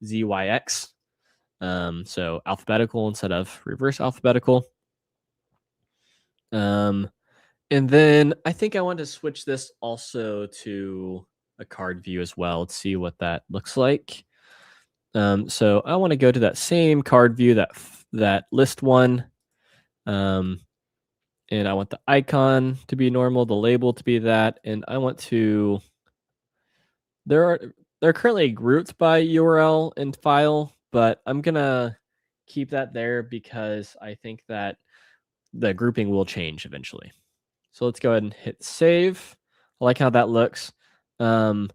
ZYX. So alphabetical instead of reverse alphabetical. And then I think I want to switch this also to a card view as well. Let's see what that looks like. So I want to go to that same card view, that list one. And I want the icon to be normal, the label to be that, and I want to, they're currently grouped by URL and file, but I'm gonna keep that there because I think that the grouping will change eventually. So let's go ahead and hit save. I like how that looks. Currently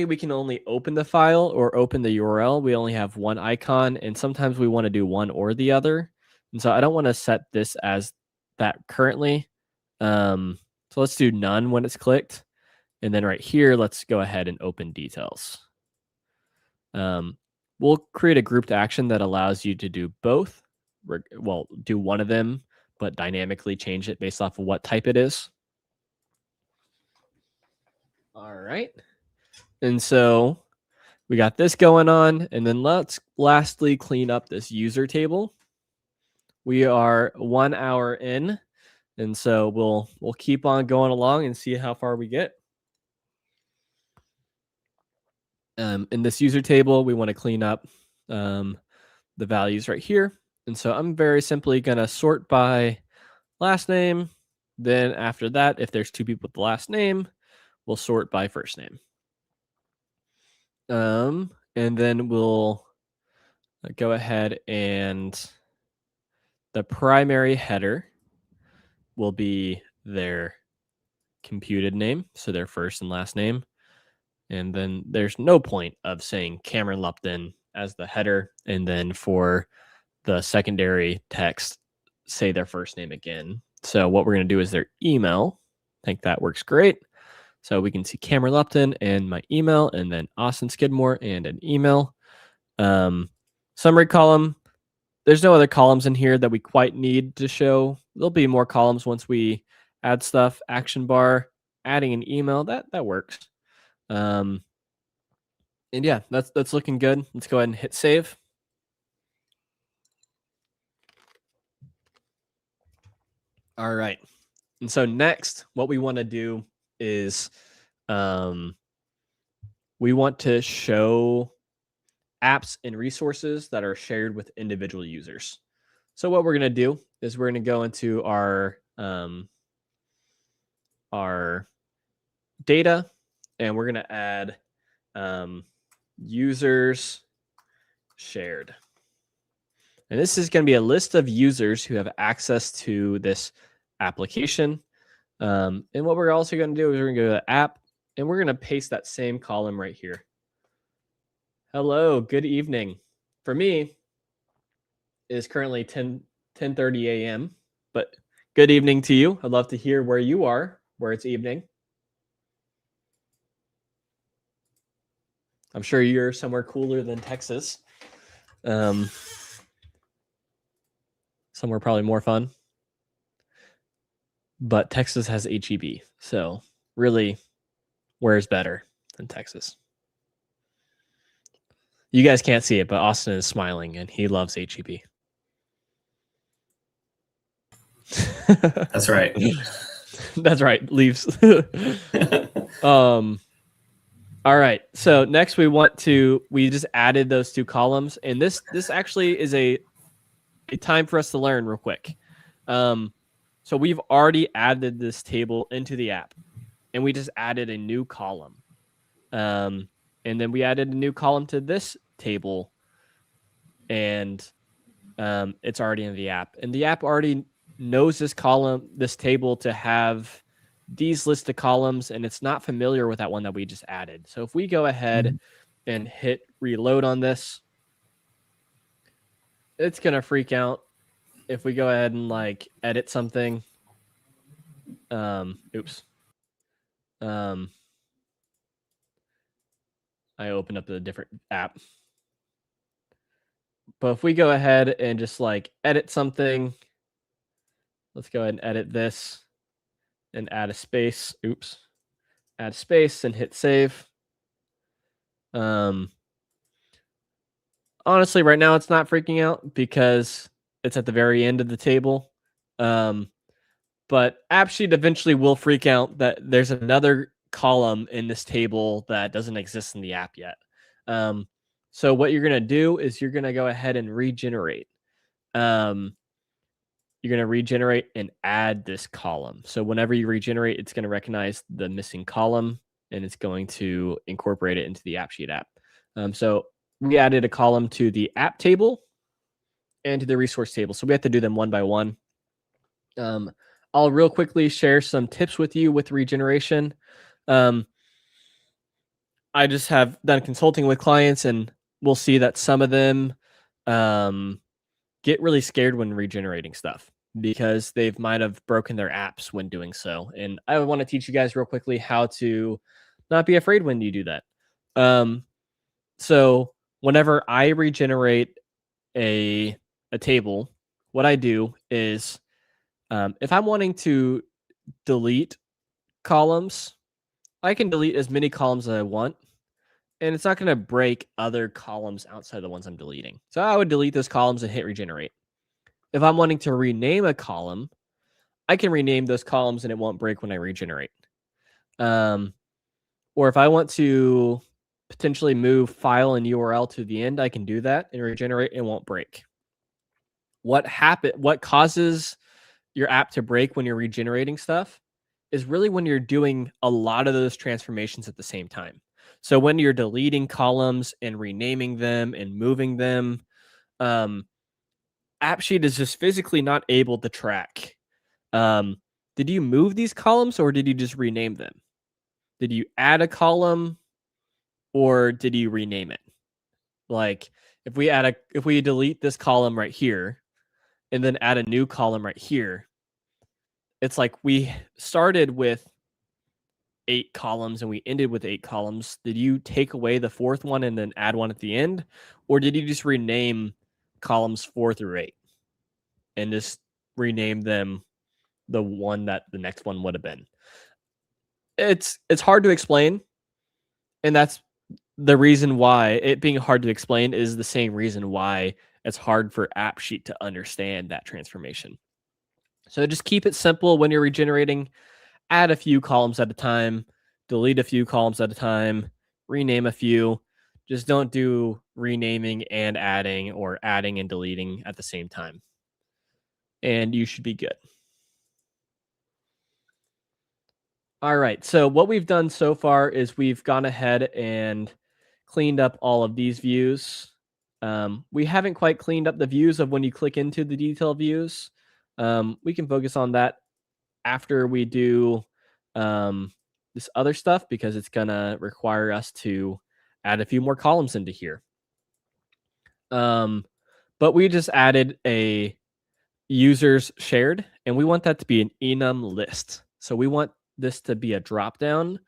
we can only open the file or open the URL. We only have one icon, and sometimes we want to do one or the other. And so I don't want to set this as that currently. So let's do none when it's clicked. And then right here, let's go ahead and open details. We'll create a grouped action that allows you to do both. Well, do one of them, but dynamically change it based off of what type it is. All right. And so we got this going on. And then let's lastly clean up this user table. We are 1 hour in. And so we'll keep on going along and see how far we get. In this user table, we want to clean up the values right here. And so I'm very simply going to sort by last name. Then after that, if there's two people with the last name, we'll sort by first name. And then we'll go ahead and the primary header will be their computed name, so their first and last name. And then there's no point of saying Camron Lupton as the header. And then for the secondary text, say their first name again. So what we're going to do is their email. I think that works great. So we can see Camron Lupton and my email, and then Austin Skidmore and an email. Summary column. There's no other columns in here that we quite need to show. There'll be more columns once we add stuff. Action bar, adding an email, that works. And yeah, that's looking good. Let's go ahead and hit save. All right. And so next, what we want to do is we want to show apps and resources that are shared with individual users. So what we're going to do is we're going to go into our data, and we're going to add users shared. And this is going to be a list of users who have access to this application. And what we're also going to do is we're going to go to the app, and we're going to paste that same column right here. Hello, good evening. For me, it is currently 10:30 a.m., but good evening to you. I'd love to hear where you are, where it's evening. I'm sure you're somewhere cooler than Texas. Somewhere probably more fun. But Texas has HEB, so really, where's better than Texas? You guys can't see it, but Austin is smiling, and he loves HEB. That's right. That's right. Leaves. All right. So next we just added those two columns, and this actually is a time for us to learn real quick. So we've already added this table into the app, and we just added a new column. And then we added a new column to this table, and it's already in the app. And the app already knows this table to have these list of columns, and it's not familiar with that one that we just added. So if we go ahead and hit reload on this, it's going to freak out. If we go ahead and like edit something, oops. I opened up a different app. But if we go ahead and just like edit something, let's go ahead and edit this and add a space. Oops. Add space and hit save. Honestly, right now it's not freaking out because it's at the very end of the table. But AppSheet eventually will freak out that there's another column in this table that doesn't exist in the app yet. So what you're going to do is you're going to go ahead and regenerate. You're going to regenerate and add this column. So whenever you regenerate, it's going to recognize the missing column, and it's going to incorporate it into the AppSheet app. So we added a column to the app table and to the resource table. So we have to do them one by one. I'll real quickly share some tips with you with regeneration. I just have done consulting with clients, and we'll see that some of them get really scared when regenerating stuff because they might have broken their apps when doing so. And I want to teach you guys real quickly how to not be afraid when you do that. So whenever I regenerate a table, what I do is if I'm wanting to delete columns, I can delete as many columns as I want, and it's not going to break other columns outside the ones I'm deleting. So I would delete those columns and hit regenerate. If I'm wanting to rename a column, I can rename those columns and it won't break when I regenerate. Or if I want to potentially move file and URL to the end, I can do that and regenerate and won't break. What causes your app to break when you're regenerating stuff is really when you're doing a lot of those transformations at the same time. So when you're deleting columns and renaming them and moving them, AppSheet is just physically not able to track. Did you move these columns or did you just rename them? Did you add a column or did you rename it? Like if we delete this column right here and then add a new column right here, it's like we started with 8 columns and we ended with 8 columns. Did you take away the 4th one and then add one at the end? Or did you just rename columns 4 through 8 and just rename them the one that the next one would have been? It's hard to explain. And that's the reason why it being hard to explain is the same reason why it's hard for AppSheet to understand that transformation. So just keep it simple when you're regenerating. Add a few columns at a time, delete a few columns at a time, rename a few. Just don't do renaming and adding or adding and deleting at the same time. And you should be good. All right. So what we've done so far is we've gone ahead and cleaned up all of these views. We haven't quite cleaned up the views of when you click into the detail views. We can focus on that after we do this other stuff because it's going to require us to add a few more columns into here. But we just added a users shared, and we want that to be an enum list. So we want this to be a drop down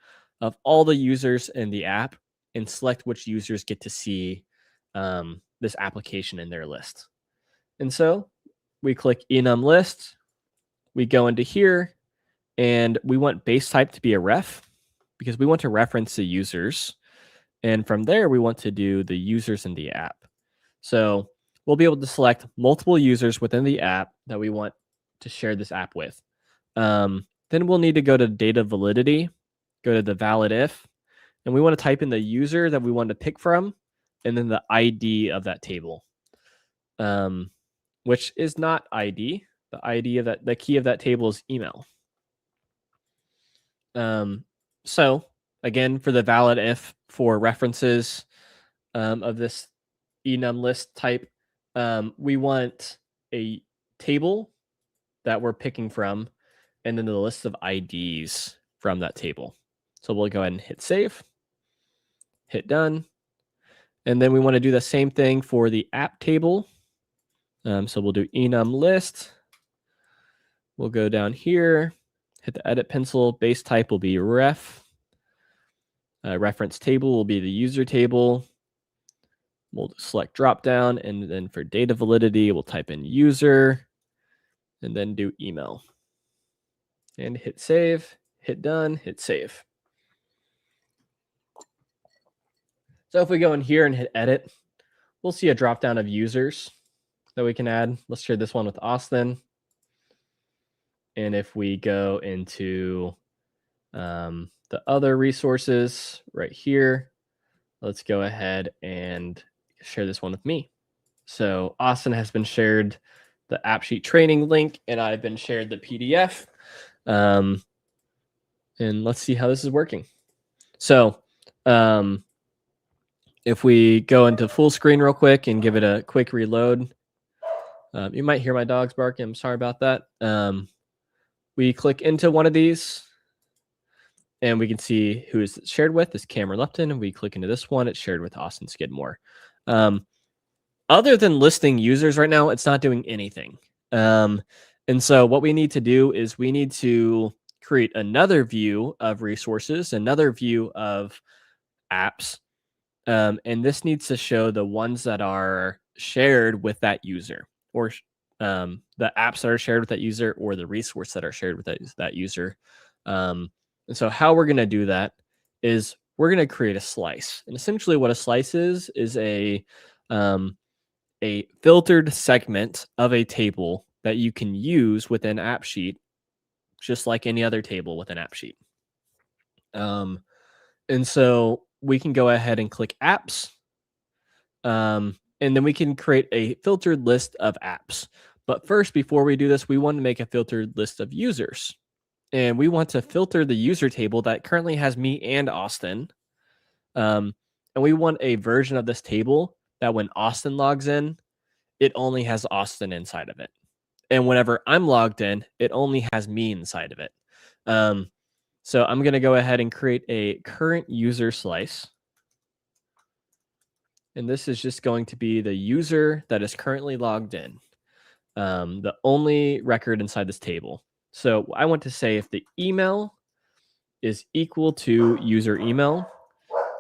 of all the users in the app and select which users get to see this application in their list. And so we click enum list, we go into here, and we want base type to be a ref because we want to reference the users. And from there, we want to do the users in the app. So we'll be able to select multiple users within the app that we want to share this app with. Then we'll need to go to data validity, go to the valid if, and we want to type in the user that we want to pick from, and then the ID of that table, which is not ID. The ID of the key of that table is email. So again, for the valid if for references of this enum list type, we want a table that we're picking from, and then the list of IDs from that table. So we'll go ahead and hit save, hit done. And then we want to do the same thing for the app table. So we'll do enum list. We'll go down here, hit the edit pencil. Base type will be ref. Reference table will be the user table. We'll select drop down, and then for data validity, we'll type in user and then do email. And hit save, hit done, hit save. So if we go in here and hit edit, we'll see a drop down of users that we can add. Let's share this one with Austin. And if we go into the other resources right here, let's go ahead and share this one with me. So Austin has been shared the AppSheet training link, and I've been shared the PDF. And let's see how this is working. So if we go into full screen real quick and give it a quick reload, you might hear my dogs barking. I'm sorry about that. We click into one of these, and we can see who is shared with. This Camron Lupton, and we click into this one. It's shared with Austin Skidmore. Other than listing users right now, it's not doing anything. And so what we need to do is we need to create another view of resources, another view of apps. And this needs to show the ones that are shared with that user, or the apps that are shared with that user, or the resource that are shared with that user. And so how we're going to do that is we're going to create a slice. And essentially what a slice is a filtered segment of a table that you can use within AppSheet, just like any other table within AppSheet. And so we can go ahead and click apps. And then we can create a filtered list of apps. But first, before we do this, we want to make a filtered list of users. And we want to filter the user table that currently has me and Austin. And we want a version of this table that when Austin logs in, it only has Austin inside of it. And whenever I'm logged in, it only has me inside of it. So I'm going to go ahead and create a current user slice. And this is just going to be the user that is currently logged in, the only record inside this table. So I want to say if the email is equal to user email,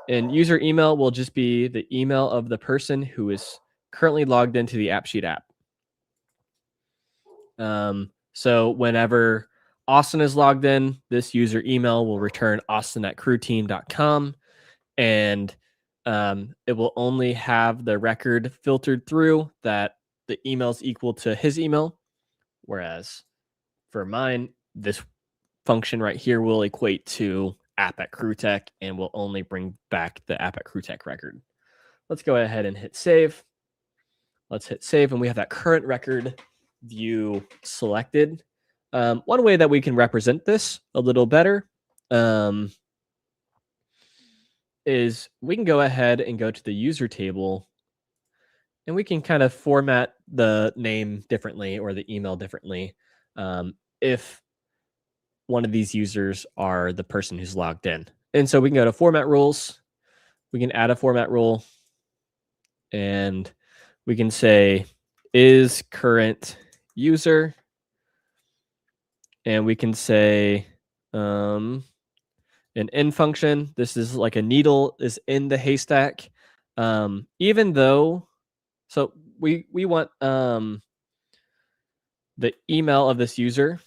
and user email will just be the email of the person who is currently logged into the AppSheet app. So whenever Austin is logged in, this user email will return austin@crewteam.com, and it will only have the record filtered through that the email is equal to his email. Whereas for mine, this function right here will equate to app@crewtech and will only bring back the app@crewtech record. Let's go ahead and hit save. Let's hit save, and we have that current record view selected. One way that we can represent this a little better is we can go ahead and go to the user table, and we can kind of format the name differently or the email differently if one of these users are the person who's logged in. And so we can go to format rules. We can add a format rule, and we can say is current user, and we can say an in function. This is like a needle is in the haystack. Even though, so we want the email of this user,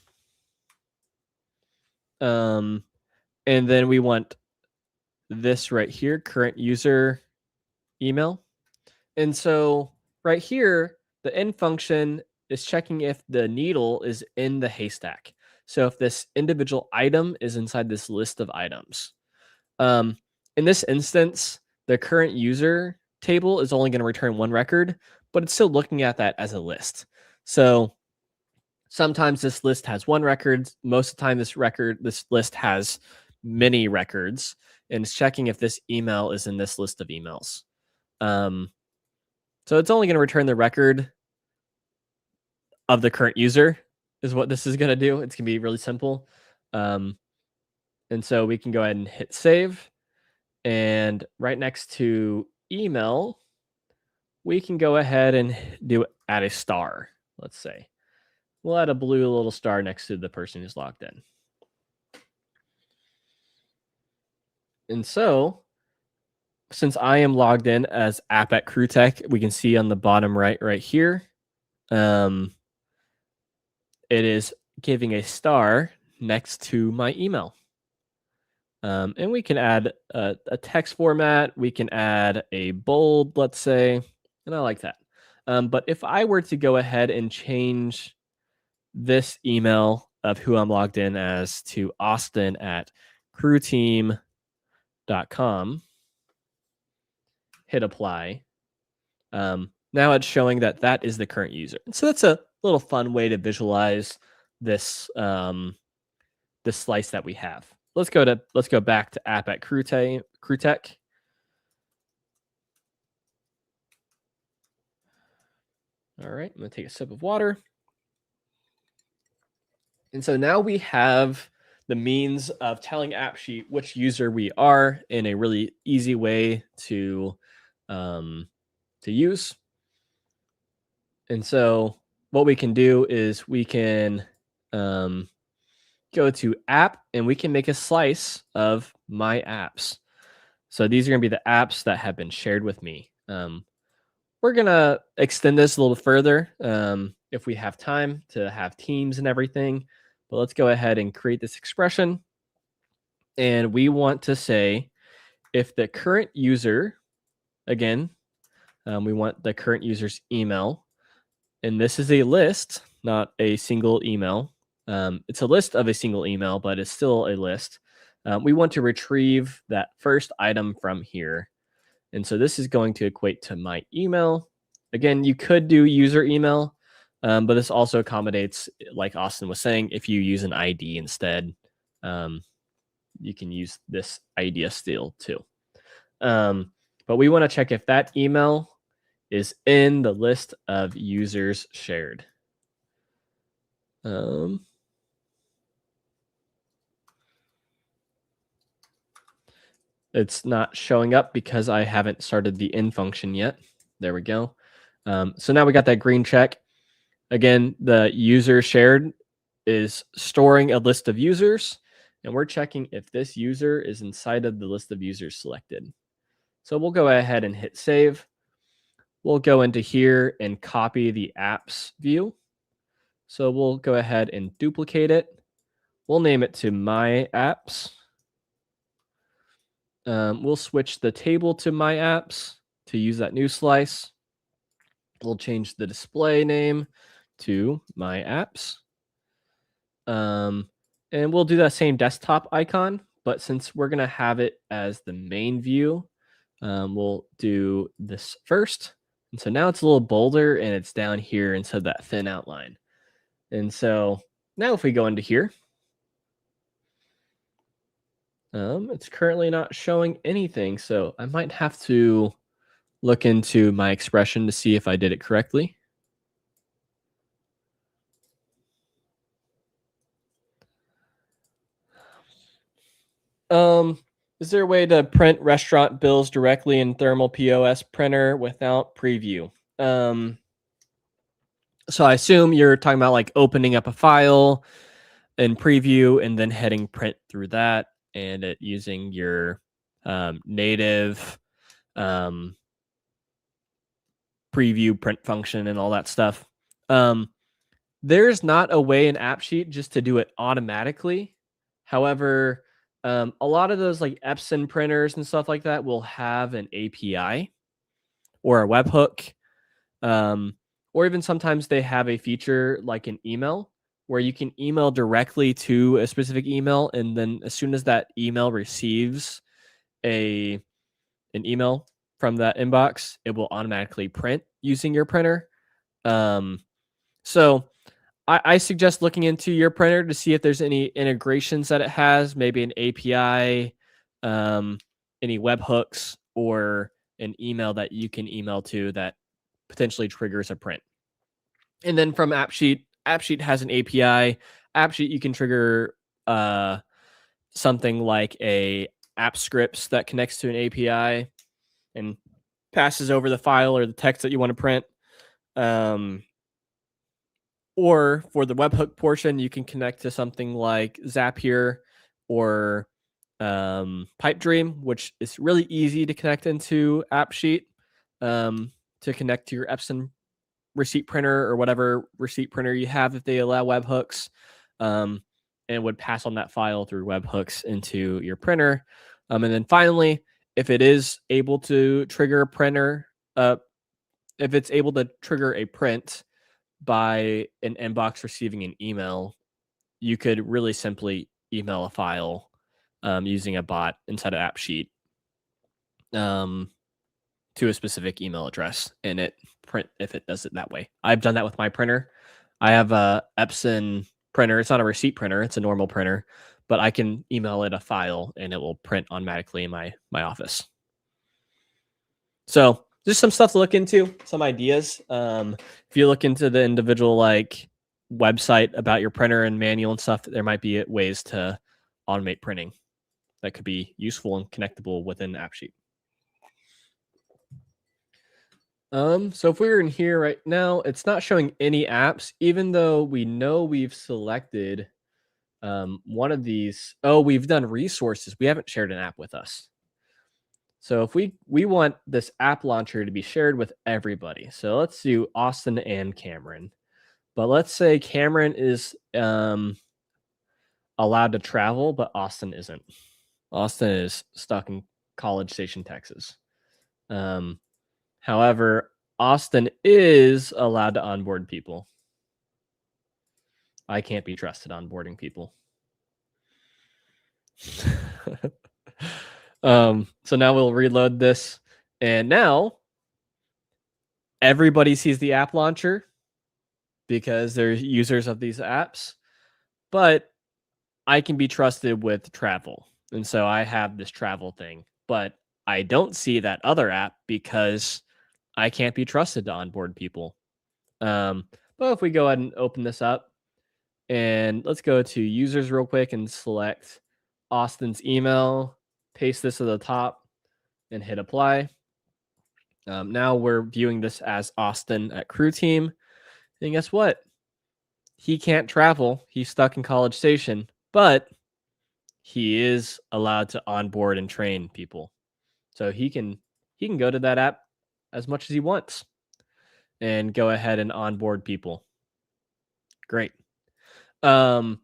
and then we want this right here, current user email. And so right here, the in function is checking if the needle is in the haystack. So if this individual item is inside this list of items. In this instance, the current user table is only going to return one record, but it's still looking at that as a list. So sometimes this list has one record. Most of the time, this list has many records, and it's checking if this email is in this list of emails. So it's only going to return the record of the current user is what this is going to do. It's going to be really simple. And so we can go ahead and hit save. And right next to email, we can go ahead and add a star, let's say. We'll add a blue little star next to the person who's logged in. And so since I am logged in as app@crewtech, we can see on the bottom right here, it is giving a star next to my email. And we can add a text format. We can add a bold, let's say, and I like that. But if I were to go ahead and change this email of who I'm logged in as to austin@crewteam.com, hit apply. Now it's showing that that is the current user. And so that's a little fun way to visualize this this slice that we have. Let's go back to app@crewtech. All right, I'm gonna take a sip of water. And so now we have the means of telling AppSheet which user we are in a really easy way to use. And so what we can do is we can go to app, and we can make a slice of my apps. So these are going to be the apps that have been shared with me. We're going to extend this a little further if we have time to have teams and everything. But let's go ahead and create this expression. And we want to say if the current user, again, we want the current user's email. And this is a list, not a single email. It's a list of a single email, but it's still a list. we want to retrieve that first item from here. And so this is going to equate to my email. Again, you could do user email, but this also accommodates, like Austin was saying, if you use an ID instead, you can use this idea still too. But we want to check if that email is in the list of users shared. It's not showing up because I haven't started the in function yet. There we go. So now we got that green check. Again, the user shared is storing a list of users, and we're checking if this user is inside of the list of users selected. So we'll go ahead and hit save. We'll go into here and copy the apps view. So we'll go ahead and duplicate it. We'll name it to my apps. We'll switch the table to my apps to use that new slice. We'll change the display name to my apps. And we'll do that same desktop icon, but since we're going to have it as the main view, we'll do this first. And so now it's a little bolder and it's down here instead of that thin outline. And so now if we go into here, it's currently not showing anything. So I might have to look into my expression to see if I did it correctly. Is there a way to print restaurant bills directly in thermal POS printer without preview? So I assume you're talking about like opening up a file in preview and then hitting print through that and it using your native preview print function and all that stuff. There's not a way in AppSheet just to do it automatically. However, a lot of those like Epson printers and stuff like that will have an API or a webhook. Or even sometimes they have a feature like an email where you can email directly to a specific email. And then as soon as that email receives an email from that inbox, it will automatically print using your printer. So I suggest looking into your printer to see if there's any integrations that it has, maybe an API, any webhooks, or an email that you can email to that potentially triggers a print. And then from AppSheet has an API. AppSheet, you can trigger something like a app scripts that connects to an API and passes over the file or the text that you want to print. Or for the webhook portion, you can connect to something like Zapier or PipeDream, which is really easy to connect into AppSheet to connect to your Epson receipt printer or whatever receipt printer you have if they allow webhooks, and it would pass on that file through webhooks into your printer. And then finally, if it is able to trigger a printer, if it's able to trigger a print by an inbox receiving an email, you could really simply email a file using a bot inside of AppSheet to a specific email address, and it print if it does it that way. I've done that with my printer. I have a Epson printer. It's not a receipt printer. It's a normal printer, but I can email it a file and it will print automatically in my office. So just some stuff to look into, some ideas. If you look into the individual like website about your printer and manual and stuff, there might be ways to automate printing that could be useful and connectable within AppSheet. So if we're in here right now, it's not showing any apps, even though we know we've selected one of these. Oh, we've done resources. We haven't shared an app with us. So if we want this app launcher to be shared with everybody. So let's do Austin and Camron. But let's say Camron is allowed to travel, but Austin isn't. Austin is stuck in College Station, Texas. However, Austin is allowed to onboard people. I can't be trusted onboarding people. So now we'll reload this, and now everybody sees the app launcher because they're users of these apps, but I can be trusted with travel. And so I have this travel thing, but I don't see that other app because I can't be trusted to onboard people. But if we go ahead and open this up, and let's go to users real quick and select Austin's email, paste this at the top, and hit apply. Now we're viewing this as Austin at Crew Team. And guess what? He can't travel. He's stuck in College Station, but he is allowed to onboard and train people. So he can go to that app as much as he wants and go ahead and onboard people. Great. Now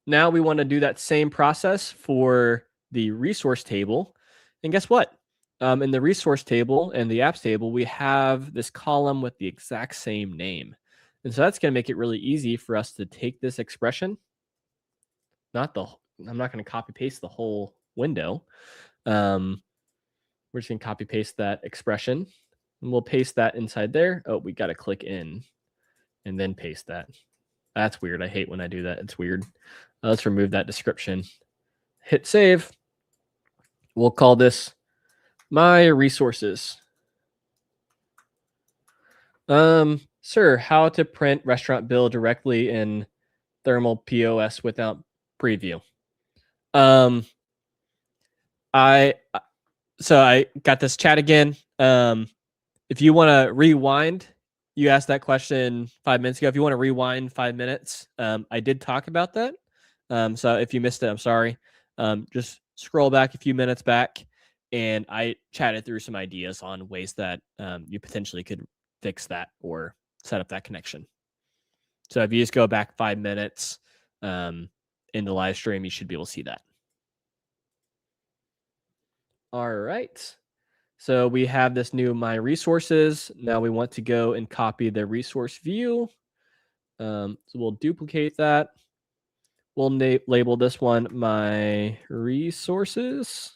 we want to do that same process for the resource table. And guess what? In the resource table and the apps table, we have this column with the exact same name. And so that's going to make it really easy for us to take this expression. I'm not going to copy paste the whole window. We're just going to copy paste that expression, and we'll paste that inside there. Oh, we got to click in and then paste that. That's weird. I hate when I do that. It's weird. Let's remove that description. Hit save. We'll call this my resources. Sir, how to print restaurant bill directly in thermal POS without preview. I got this chat again. If you want to rewind, you asked that question 5 minutes ago. If you want to rewind 5 minutes, I did talk about that. So if you missed it, I'm sorry. Just scroll back a few minutes back, and I chatted through some ideas on ways that you potentially could fix that or set up that connection. So if you just go back 5 minutes in the live stream, you should be able to see that. All right. So we have this new My Resources. Now we want to go and copy the resource view. So we'll duplicate that. We'll label this one My Resources.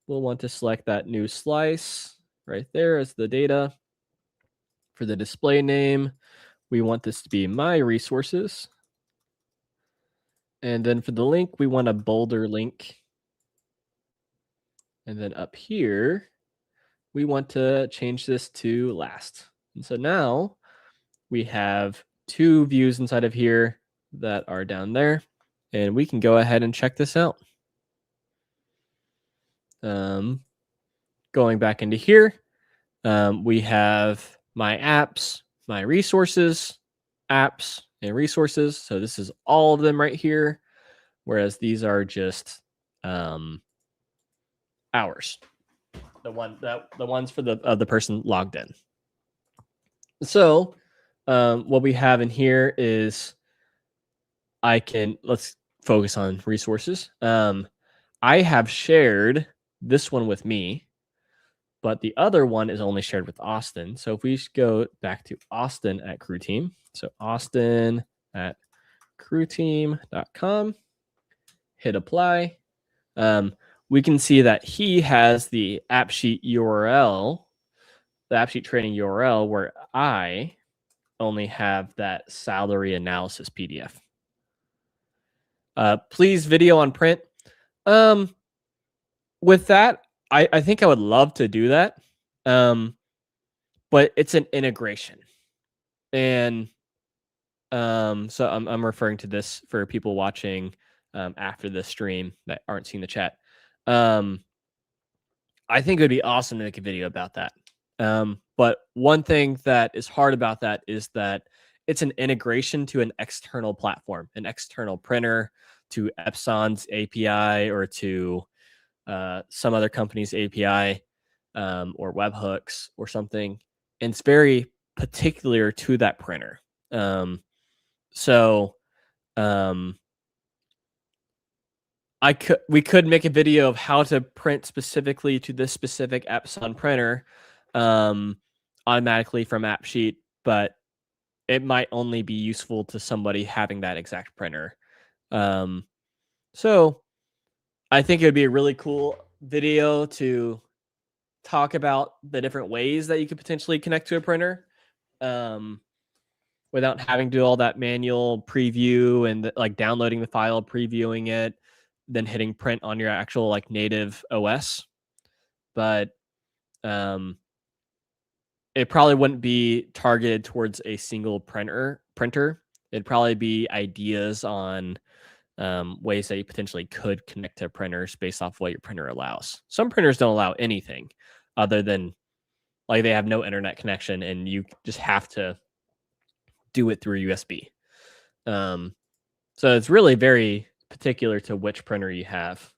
We'll want to select that new slice right there as the data. For the display name, we want this to be My Resources. And then for the link, we want a bolder link. And then up here, we want to change this to last. And so now we have two views inside of here that are down there, and we can go ahead and check this out. Going back into here, we have my apps, my resources, apps, and resources. So this is all of them right here, whereas these are just hours. The ones for the person logged in. So what we have in here is let's focus on resources. I have shared this one with me, but the other one is only shared with Austin. So if we go back to Austin at Crew Team, so Austin at crewteam.com, hit apply. We can see that he has the AppSheet URL, the AppSheet training URL, where I only have that salary analysis PDF. Please video on print. With that, I think I would love to do that. But it's an integration. And so I'm referring to this for people watching after the stream that aren't seeing the chat. I think it would be awesome to make a video about that. But one thing that is hard about that is that it's an integration to an external platform, an external printer, to Epson's API or to some other company's API or webhooks or something. And it's very particular to that printer. We could make a video of how to print specifically to this specific Epson printer automatically from AppSheet, but it might only be useful to somebody having that exact printer. So I think it would be a really cool video to talk about the different ways that you could potentially connect to a printer, without having to do all that manual preview and like downloading the file, previewing it, then hitting print on your actual like native OS. But it probably wouldn't be targeted towards a single printer. It'd probably be ideas on ways that you potentially could connect to printers based off what your printer allows. Some printers don't allow anything other than like they have no internet connection and you just have to do it through USB. So it's really very particular to which printer you have.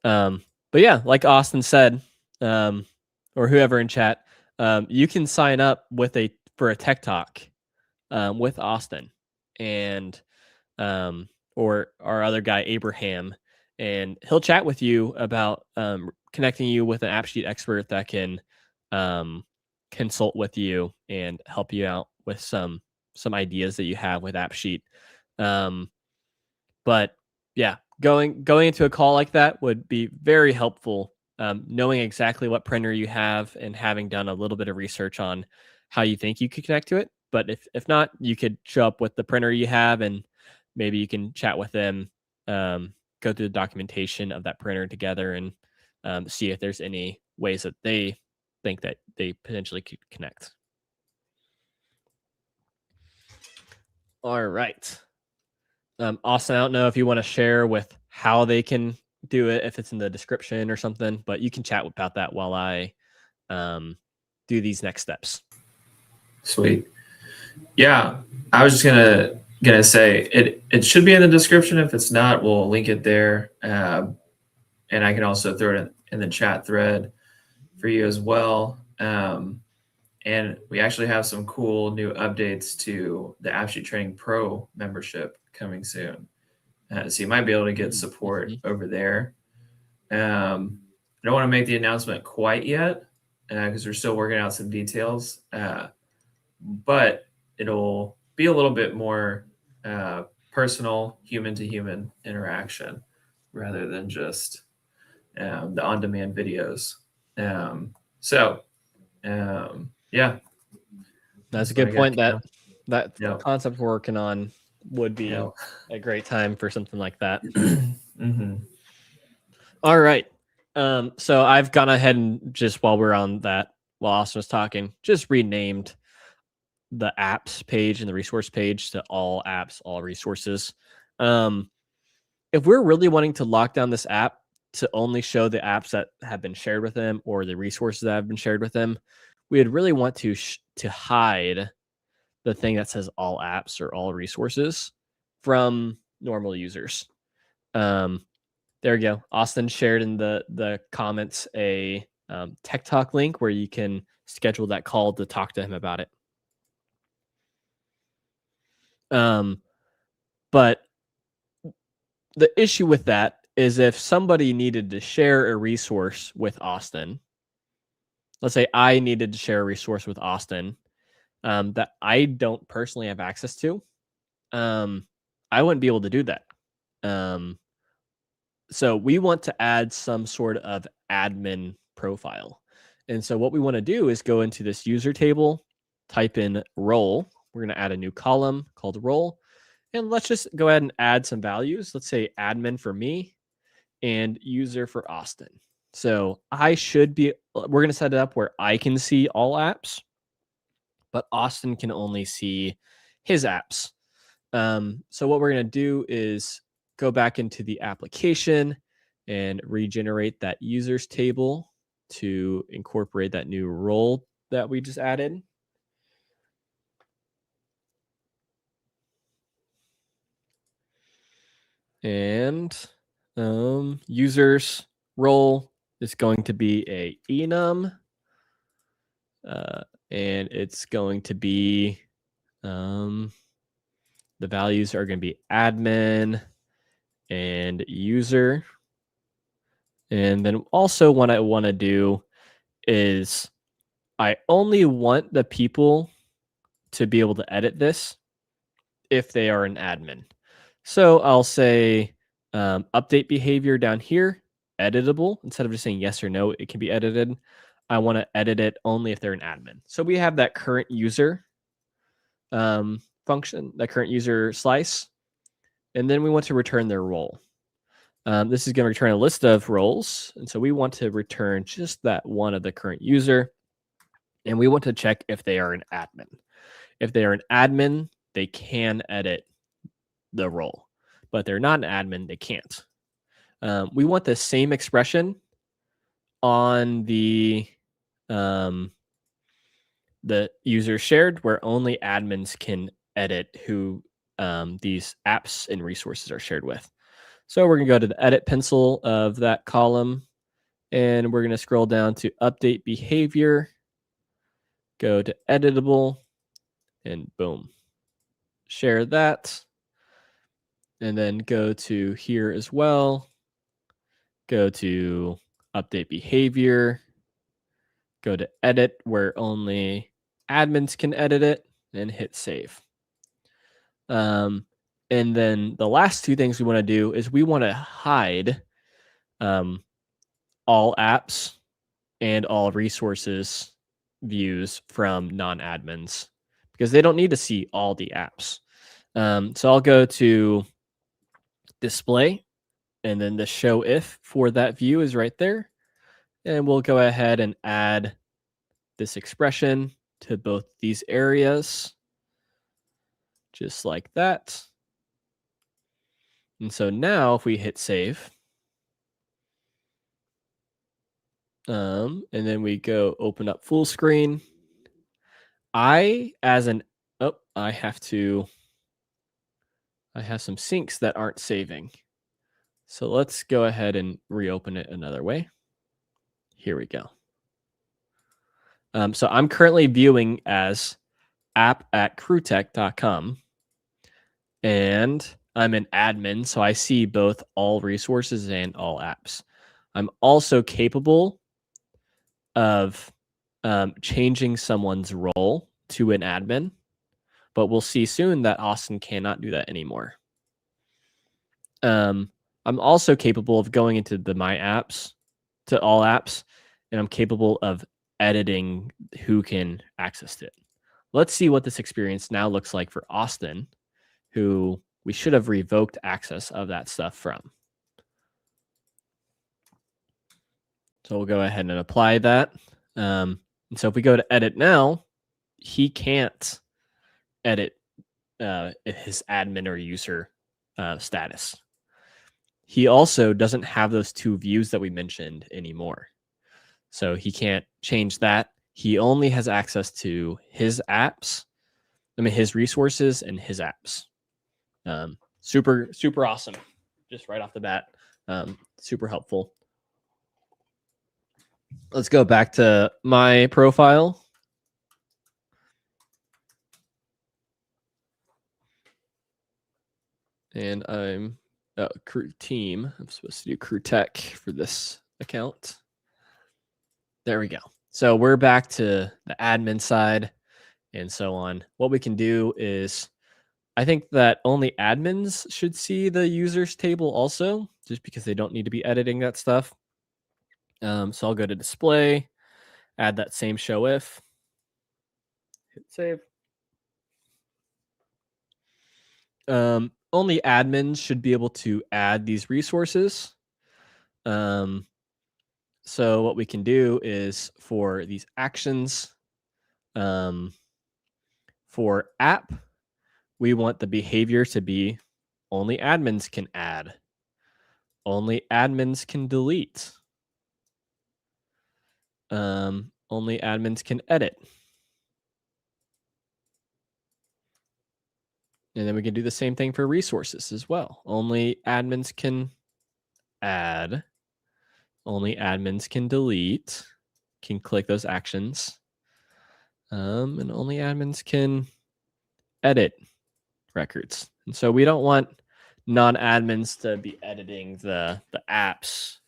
But yeah, like Austin said, or whoever in chat, you can sign up for a tech talk with Austin and or our other guy Abraham, and he'll chat with you about connecting you with an AppSheet expert that can consult with you and help you out with some ideas that you have with AppSheet. But yeah, going into a call like that would be very helpful. Knowing exactly what printer you have and having done a little bit of research on how you think you could connect to it. But if not, you could show up with the printer you have and maybe you can chat with them, go through the documentation of that printer together and see if there's any ways that they think that they potentially could connect. All right. Austin, I don't know if you want to share with how they can do it, if it's in the description or something, but you can chat about that while I do these next steps. Sweet. Yeah, I was just gonna say it should be in the description. If it's not, we'll link it there, and I can also throw it in the chat thread for you as well. And we actually have some cool new updates to the AppSheet Training Pro membership coming soon. So you might be able to get support over there. I don't want to make the announcement quite yet because we're still working out some details, but it'll be a little bit more personal, human-to-human interaction rather than just the on-demand videos. Yeah. That's a good point. That Yep. concept we're working on would be a great time for something like that. Mm-hmm. All right. So I've gone ahead and just while Austin was talking, just renamed the apps page and the resource page to all apps, all resources. If we're really wanting to lock down this app to only show the apps that have been shared with them or the resources that have been shared with them, we would really want to hide the thing that says all apps or all resources from normal users. There we go. Austin shared in the comments a Tech Talk link where you can schedule that call to talk to him about it. But the issue with that is if somebody needed to share a resource with Austin, let's say I needed to share a resource with Austin that I don't personally have access to, I wouldn't be able to do that. So we want to add some sort of admin profile. And so what we want to do is go into this user table, type in role. We're going to add a new column called role. And let's just go ahead and add some values. Let's say admin for me and user for Austin. So we're going to set it up where I can see all apps, but Austin can only see his apps. So what we're going to do is go back into the application and regenerate that users table to incorporate that new role that we just added. And users role is going to be a enum, and it's going to be the values are going to be admin and user. And then also what I want to do is I only want the people to be able to edit this if they are an admin. So I'll say Update behavior down here, editable. Instead of just saying yes or no, it can be edited. I want to edit it only if they're an admin. So we have that current user function, that current user slice, and then we want to return their role. This is going to return a list of roles, and so we want to return just that one of the current user, and we want to check if they are an admin. If they are an admin, they can edit the role, but if they're not an admin, they can't. We want the same expression on the user shared, where only admins can edit who these apps and resources are shared with. So we're going to go to the edit pencil of that column, and we're going to scroll down to update behavior, go to editable, and boom, share that. And then go to here as well, go to update behavior, go to edit where only admins can edit it, and hit save. And then the last two things we want to do is we want to hide all apps and all resources views from non-admins because they don't need to see all the apps. So I'll go to display, and then the show if for that view is right there. And we'll go ahead and add this expression to both these areas, just like that. And so now if we hit save, and then we go open up full screen, I have some syncs that aren't saving. So let's go ahead and reopen it another way. Here we go. So I'm currently viewing as app@crewtech.com, and I'm an admin, so I see both all resources and all apps. I'm also capable of changing someone's role to an admin, but we'll see soon that Austin cannot do that anymore. I'm also capable of going into the My Apps to all apps, and I'm capable of editing who can access it. Let's see what this experience now looks like for Austin, who we should have revoked access of that stuff from. So we'll go ahead and apply that. And so if we go to edit now, he can't edit his admin or user status. He also doesn't have those two views that we mentioned anymore. So he can't change that. He only has access to his apps, his resources and his apps. Super, super awesome. Just right off the bat. Super helpful. Let's go back to my profile. And I'm crew team. I'm supposed to do crew tech for this account. There we go. So we're back to the admin side and so on. What we can do is, I think that only admins should see the users table also, just because they don't need to be editing that stuff. So I'll go to display, add that same show if, hit save. Only admins should be able to add these resources. So what we can do is for these actions, for app, we want the behavior to be only admins can add, only admins can delete, only admins can edit. And then we can do the same thing for resources as well. Only admins can add, only admins can delete, can click those actions, and only admins can edit records. And so we don't want non-admins to be editing the apps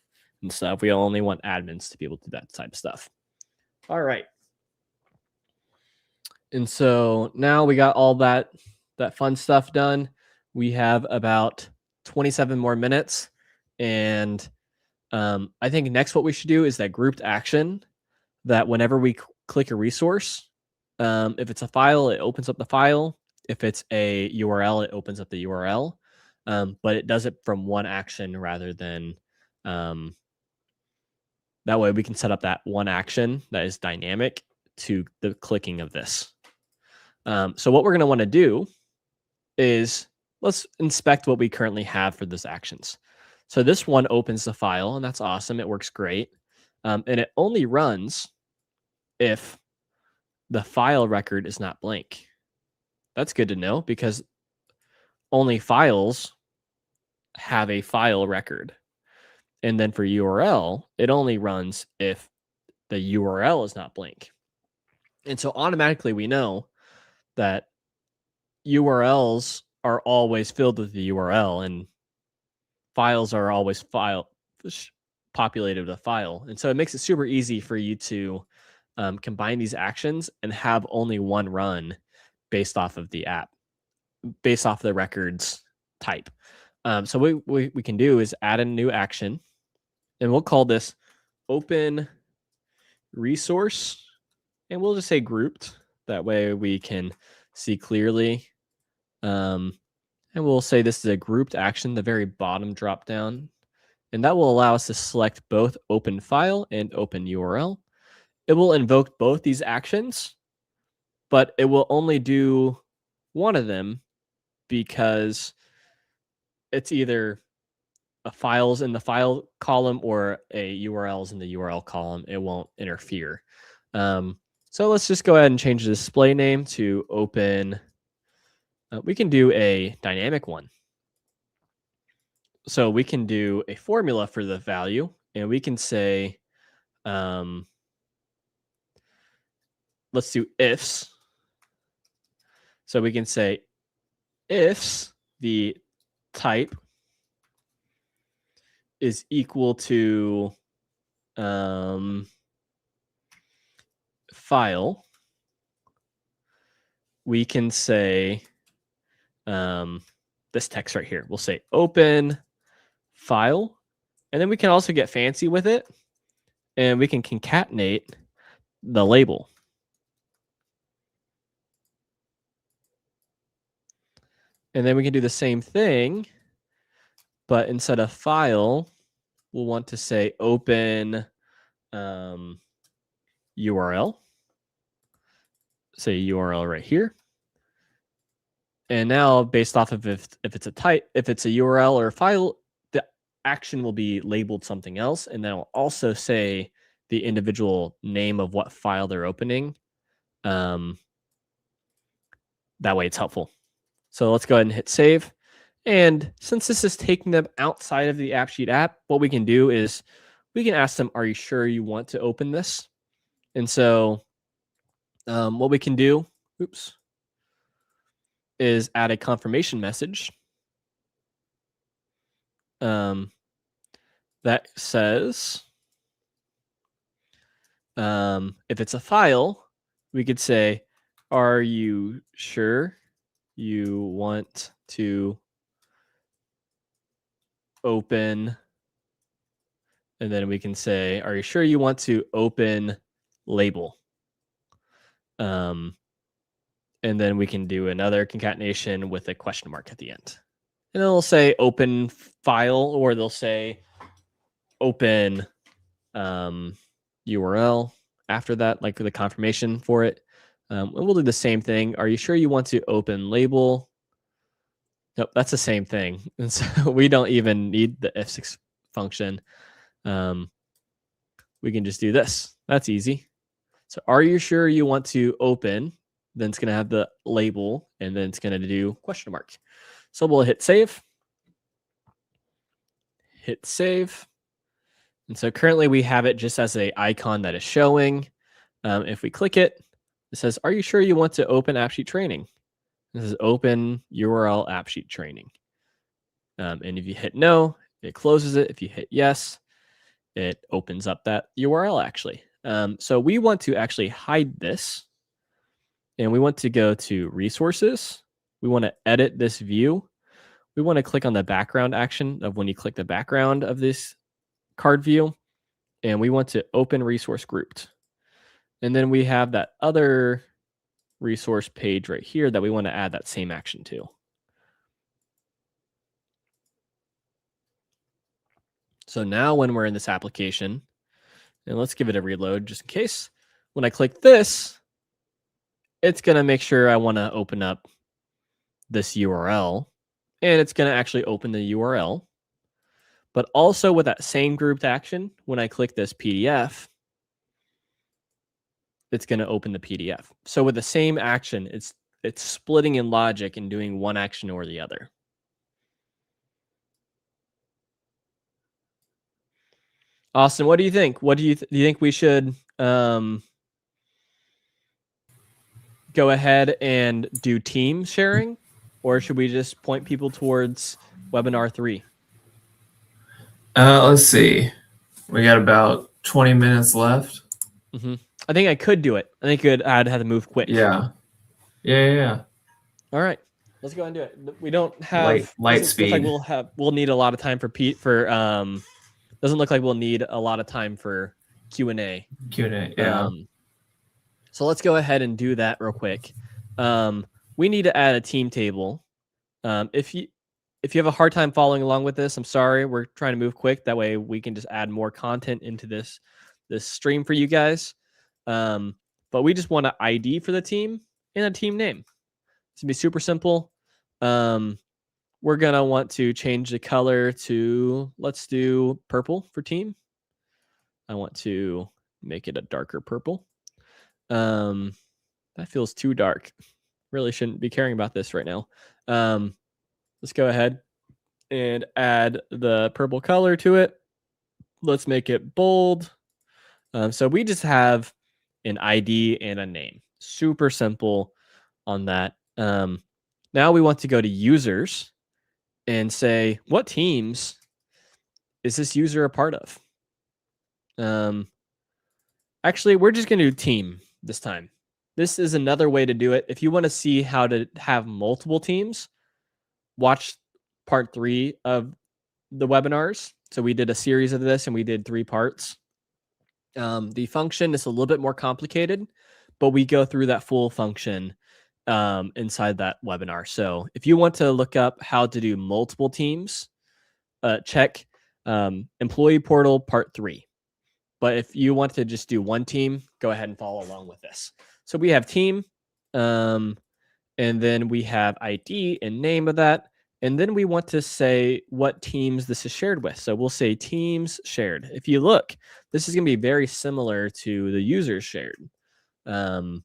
and stuff. We only want admins to be able to do that type of stuff. All right. And so now we got all that fun stuff done. We have about 27 more minutes. And I think next what we should do is that grouped action that whenever we click a resource, if it's a file, it opens up the file. If it's a URL, it opens up the URL. But it does it from one action rather than that way we can set up that one action that is dynamic to the clicking of this. So what we're going to want to do is let's inspect what we currently have for this actions. So this one opens the file, and that's awesome. It works great. And it only runs if the file record is not blank. That's good to know because only files have a file record. And then for URL, it only runs if the URL is not blank. And so automatically we know that URLs are always filled with the URL and files are always populated with a file. And so it makes it super easy for you to combine these actions and have only one run based off of the app, based off the records type. So what we can do is add a new action, and we'll call this open resource, and we'll just say grouped. That way we can see clearly. And we'll say this is a grouped action, the very bottom drop down. And that will allow us to select both open file and open URL. It will invoke both these actions, but it will only do one of them because it's either a files in the file column or a URLs in the URL column. It won't interfere. So let's just go ahead and change the display name to open. We can do a dynamic one. So we can do a formula for the value, and we can say, let's do ifs. So we can say ifs the type is equal to file. We can say this text right here. We'll say open file, and then we can also get fancy with it, and we can concatenate the label. And then we can do the same thing, but instead of file, we'll want to say open URL. Say URL right here. And now based off of if it's a type, if it's a URL or a file, the action will be labeled something else. And then I'll also say the individual name of what file they're opening. That way it's helpful. So let's go ahead and hit save. And since this is taking them outside of the AppSheet app, what we can do is we can ask them, are you sure you want to open this? And so what we can do, is add a confirmation message that says, if it's a file, we could say, are you sure you want to open? And then we can say, are you sure you want to open label? And then we can do another concatenation with a question mark at the end. And then they'll say open file, or they'll say open URL after that, like the confirmation for it. And we'll do the same thing. Are you sure you want to open label? Nope, that's the same thing. And so we don't even need the F6 function. We can just do this. That's easy. So are you sure you want to open? Then it's going to have the label, and then it's going to do question mark. So we'll hit save. Hit save. And so currently we have it just as an icon that is showing. If we click it, it says, are you sure you want to open AppSheet training? This is open URL AppSheet training. And if you hit no, it closes it. If you hit yes, it opens up that URL actually. So we want to actually hide this. And we want to go to resources. We want to edit this view. we want to click on the background action of when you click the background of this card view, and we want to open resource grouped. And then we have that other resource page right here that we want to add that same action to. So now when we're in this application, and let's give it a reload just in case, when I click this, it's going to make sure I want to open up this URL, and it's going to actually open the URL. But also with that same grouped action, when I click this PDF, it's going to open the PDF. So with the same action, it's splitting in logic and doing one action or the other. Austin, what do you think? What do you think we should go ahead and do team sharing, or should we just point people towards webinar 3? Let's see. We got about 20 minutes left. I think I could do it. I think I'd have to move quick. Yeah. All right, let's go ahead and do it. We don't have light speed. Look like we'll need a lot of time for doesn't look like we'll need a lot of time for Q&A. Yeah. So let's go ahead and do that real quick. We need to add a team table. If you have a hard time following along with this, I'm sorry. We're trying to move quick. That way we can just add more content into this stream for you guys. But we just want an ID for the team and a team name. It's gonna be super simple. We're going to want to change the color to, let's do purple for team. I want to make it a darker purple. That feels too dark. Really shouldn't be caring about this right now. Let's go ahead and add the purple color to it. Let's make it bold. So we just have an ID and a name. Super simple on that. Now we want to go to users and say, what teams is this user a part of? Actually, we're just going to do team this time. This is another way to do it. If you want to see how to have multiple teams, watch part 3 of the webinars. So we did a series of this and we did 3 parts. The function is a little bit more complicated, but we go through that full function inside that webinar. So if you want to look up how to do multiple teams, check Employee Portal Part 3. But if you want to just do one team, go ahead and follow along with this. So we have team, and then we have ID and name of that. And then we want to say what teams this is shared with. So we'll say teams shared. If you look, this is going to be very similar to the users shared. And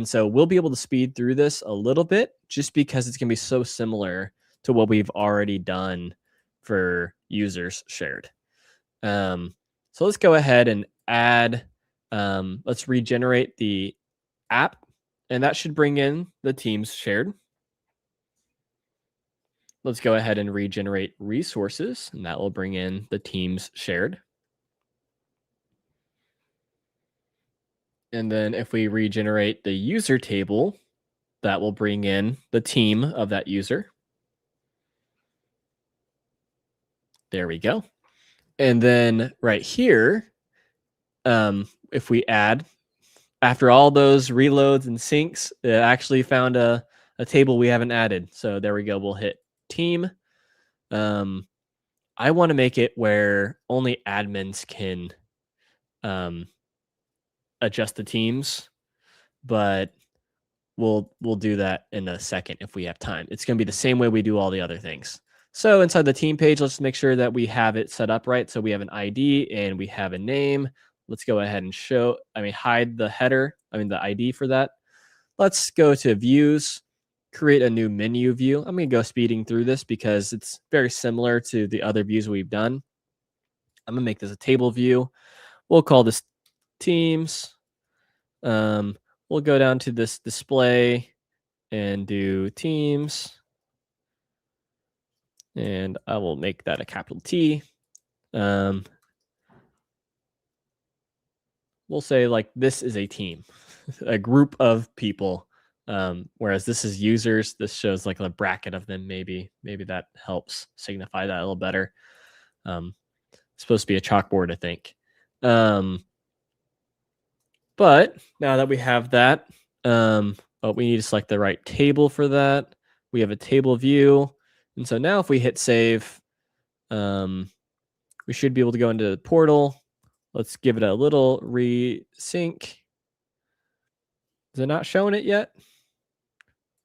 so we'll be able to speed through this a little bit just because it's going to be so similar to what we've already done for users shared. So let's go ahead and add, let's regenerate the app, and that should bring in the teams shared. Let's go ahead and regenerate resources, and that will bring in the teams shared. And then if we regenerate the user table, that will bring in the team of that user. There we go. And then right here, if we add, after all those reloads and syncs, it actually found a table we haven't added. So there we go. We'll hit team. I want to make it where only admins can adjust the teams, but we'll do that in a second if we have time. It's going to be the same way we do all the other things. So inside the team page, let's make sure that we have it set up right. So we have an ID and we have a name. Let's go ahead and hide the header, the ID for that. Let's go to views, create a new menu view. I'm going to go speeding through this because it's very similar to the other views we've done. I'm going to make this a table view. We'll call this teams. We'll go down to this display and do teams. And I will make that a capital T. We'll say like this is a team, a group of people Whereas this is users. This shows like a bracket of them. Maybe that helps signify that a little better. It's supposed to be a chalkboard, I think. But now that we have that, but we need to select the right table for that. We have a table view. And so now if we hit save, we should be able to go into the portal. Let's give it a little resync. Is it not showing it yet?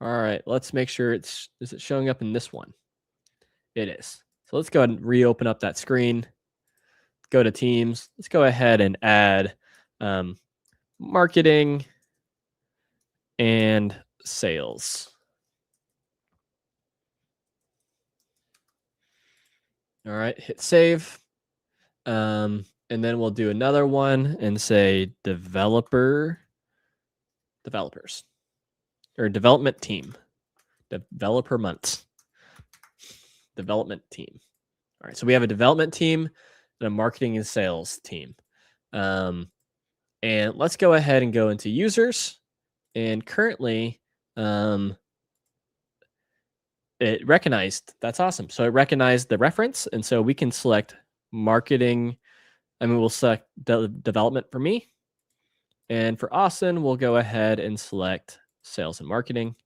All right, let's make sure is it showing up in this one? It is. So let's go ahead and reopen up that screen. Go to Teams. Let's go ahead and add marketing and sales. All right, hit save. And then we'll do another one and say developers or development team, developer months, development team. All right, so we have a development team and a marketing and sales team. And let's go ahead and go into users. And currently, it recognized, that's awesome. So it recognized the reference. And so we can select marketing. We'll select development for me. And for Austin, we'll go ahead and select sales and marketing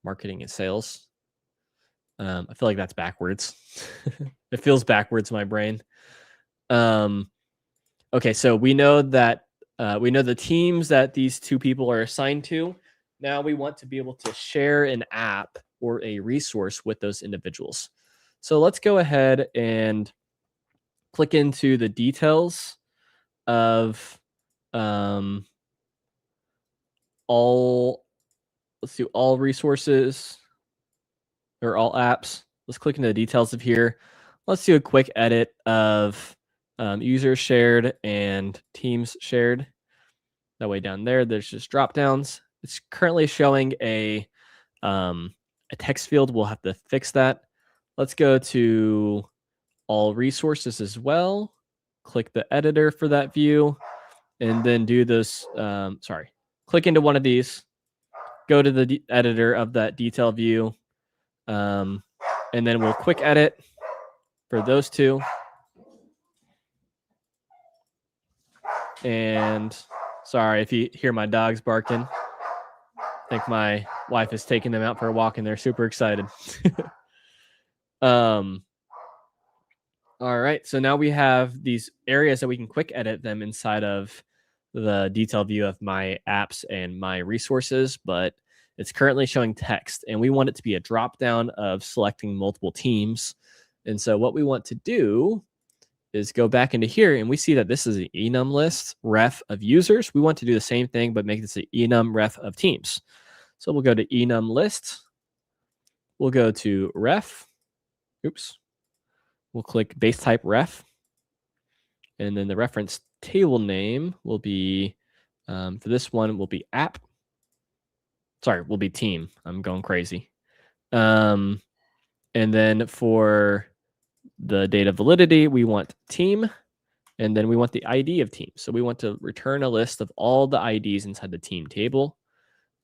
and sales. I feel like that's backwards. It feels backwards in my brain. Okay, so we know that we know the teams that these two people are assigned to. Now we want to be able to share an app or a resource with those individuals. So let's go ahead and click into the details of let's do all resources or all apps. Let's click into the details of here. Let's do a quick edit of users shared and teams shared. That way down there, there's just drop downs. It's currently showing a text field. We'll have to fix that. Let's go to all resources as well. Click the editor for that view and then do this. Click into one of these, go to the editor of that detail view. And then we'll quick edit for those two. And sorry if you hear my dogs barking. I think my wife is taking them out for a walk and they're super excited. All right, so now we have these areas that we can quick edit them inside of the detail view of my apps and my resources, but it's currently showing text and we want it to be a drop down of selecting multiple teams. And so what we want to do is go back into here and we see that this is an enum list ref of users. We want to do the same thing, but make this an enum ref of teams. So we'll go to enum list. We'll go to ref. Oops. We'll click base type ref. And then the reference table name will be, for this one, will be app. Sorry, will be team. I'm going crazy. And then for the data validity, we want team. And then we want the ID of team. So we want to return a list of all the IDs inside the team table.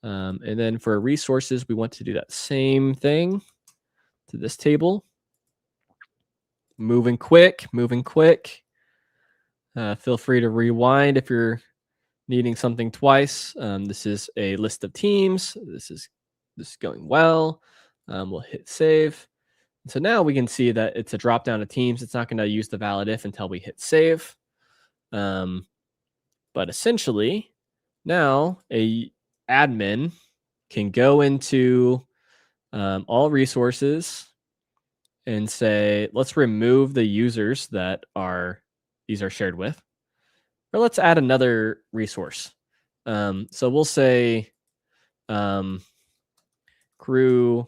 And then for resources, we want to do that same thing to this table. Moving quick. Feel free to rewind if you're needing something twice. This is a list of teams. This is going well. We'll hit save. So now we can see that it's a drop down of teams. It's not going to use the valid if until we hit save. But essentially, now a admin can go into all resources and say, let's remove the users that these are shared with, or let's add another resource. So we'll say crew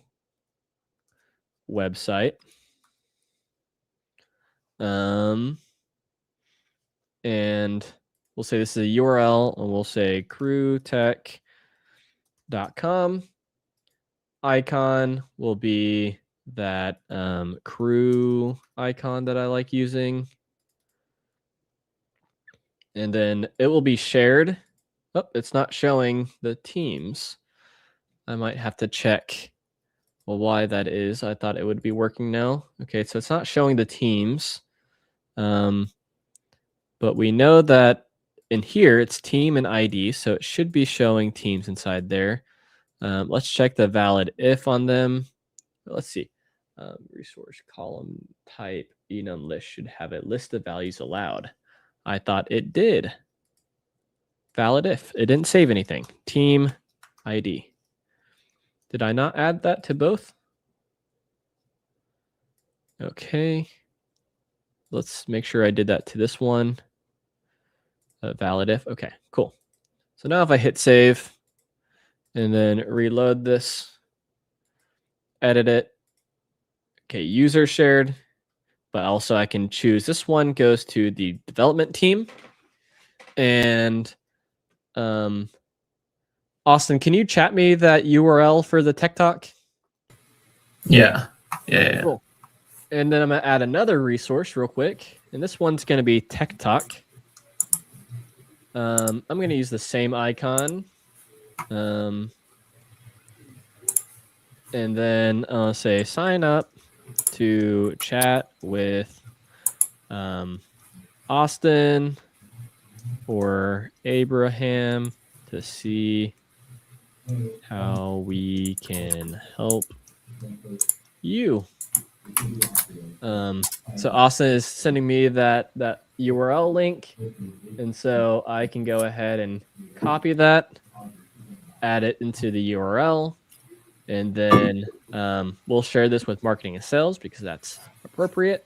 website. And we'll say this is a URL, and we'll say crewtech.com. Icon will be that crew icon that I like using. And then it will be shared. Oh, it's not showing the teams. I might have to check why that is. I thought it would be working now. Okay, so it's not showing the teams. But we know that in here it's team and ID, so it should be showing teams inside there. Let's check the valid if on them. Let's see. Resource column type enum list should have a list of values allowed. I thought it did. Valid if. It didn't save anything. Team ID. Did I not add that to both? Okay. Let's make sure I did that to this one. Valid if. Okay, cool. So now if I hit save and then reload this, edit it. Okay, user shared, but also I can choose this one goes to the development team. And Austin, can you chat me that URL for the Tech Talk? Yeah. Cool. And then I'm going to add another resource real quick. And this one's going to be Tech Talk. I'm going to use the same icon. And then I'll say sign up to chat with Austin or Abraham to see how we can help you. So Austin is sending me that URL link, and so I can go ahead and copy that, add it into the URL, and then we'll share this with marketing and sales because that's appropriate.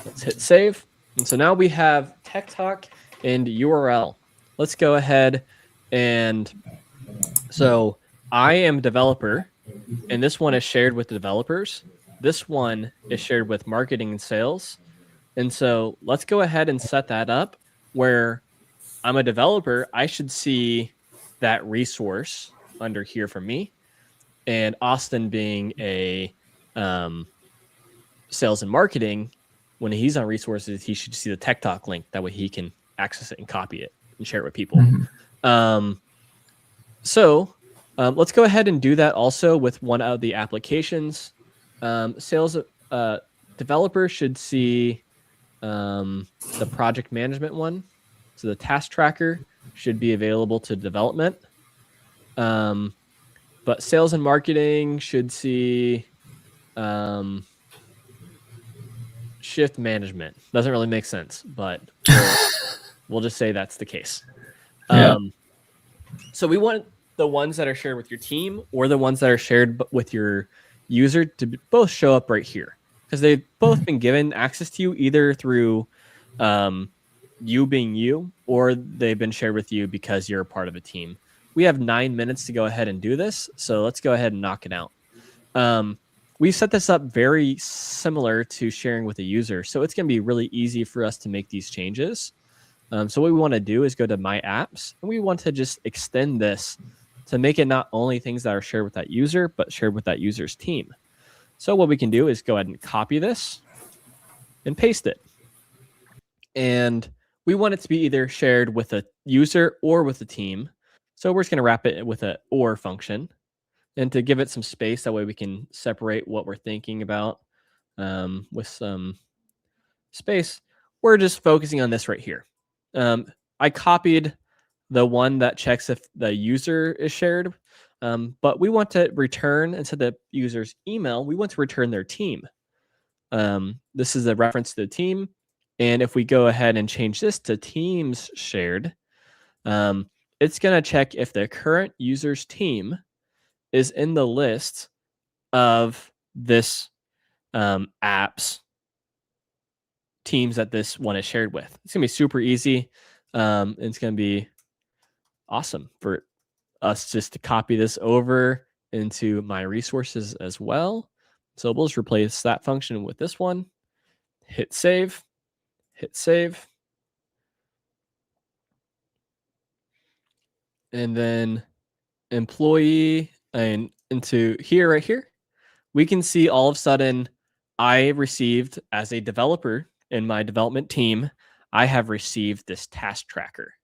Let's hit save. And so now we have Tech Talk and URL. Let's go ahead and so I am a developer, and this one is shared with the developers. This one is shared with marketing and sales. And so let's go ahead and set that up where I'm a developer. I should see that resource under here for me. And Austin being a sales and marketing, when he's on resources, he should see the Tech Talk link. That way he can access it and copy it and share it with people. Mm-hmm. So let's go ahead and do that also with one of the applications. Sales developer should see the project management one. So the task tracker should be available to development. But sales and marketing should see shift management. Doesn't really make sense, but we'll just say that's the case. Yeah. So we want the ones that are shared with your team or the ones that are shared with your user to both show up right here because they've both been given access to you either through you being you or they've been shared with you because you're a part of a team. We have 9 minutes to go ahead and do this, so let's go ahead and knock it out. We set this up very similar to sharing with a user, so it's going to be really easy for us to make these changes. So what we want to do is go to My Apps, and we want to just extend this to make it not only things that are shared with that user, but shared with that user's team. So what we can do is go ahead and copy this and paste it. And we want it to be either shared with a user or with a team. So we're just going to wrap it with an OR function. And to give it some space, that way we can separate what we're thinking about with some space. We're just focusing on this right here. I copied the one that checks if the user is shared, but we want to return, instead of the user's email, we want to return their team. This is a reference to the team. And if we go ahead and change this to teams shared, it's going to check if the current user's team is in the list of this app's teams that this one is shared with. It's going to be super easy. It's going to be awesome for us just to copy this over into my resources as well. So we'll just replace that function with this one. Hit save. Hit save. And then employee and into here, right here, we can see all of a sudden I received, as a developer in my development team, I have received this task tracker.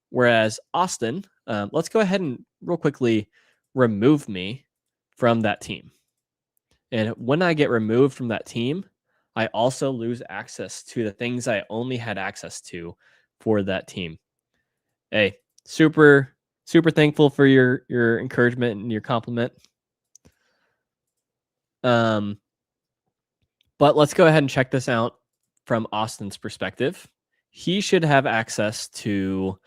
Whereas Austin, let's go ahead and real quickly remove me from that team. And when I get removed from that team, I also lose access to the things I only had access to for that team. Hey, super thankful for your encouragement and your compliment. But let's go ahead and check this out from Austin's perspective. He should have access to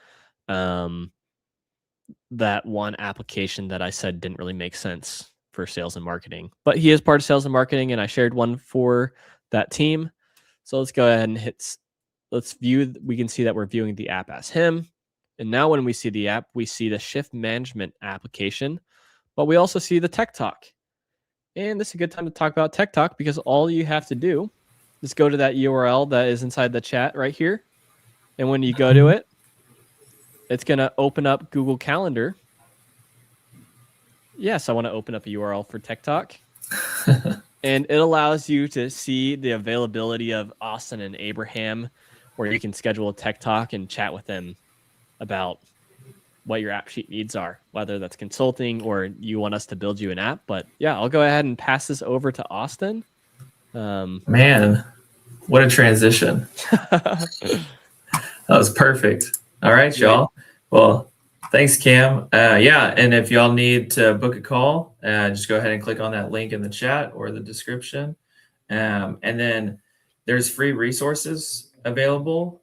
that one application that I said didn't really make sense for sales and marketing, but he is part of sales and marketing, and I shared one for that team. So let's go ahead and let's view. We can see that we're viewing the app as him. And now when we see the app, we see the shift management application, but we also see the Tech Talk. And this is a good time to talk about Tech Talk, because all you have to do is go to that URL that is inside the chat right here. And when you go to it, it's going to open up Google Calendar. Yes, I want to open up a URL for Tech Talk. And it allows you to see the availability of Austin and Abraham, where you can schedule a Tech Talk and chat with them about what your AppSheet needs are, whether that's consulting or you want us to build you an app. But yeah, I'll go ahead and pass this over to Austin. Man, what a transition. That was perfect. All right, y'all. Well, thanks, Cam. Yeah, and if y'all need to book a call, just go ahead and click on that link in the chat or the description. And then there's free resources available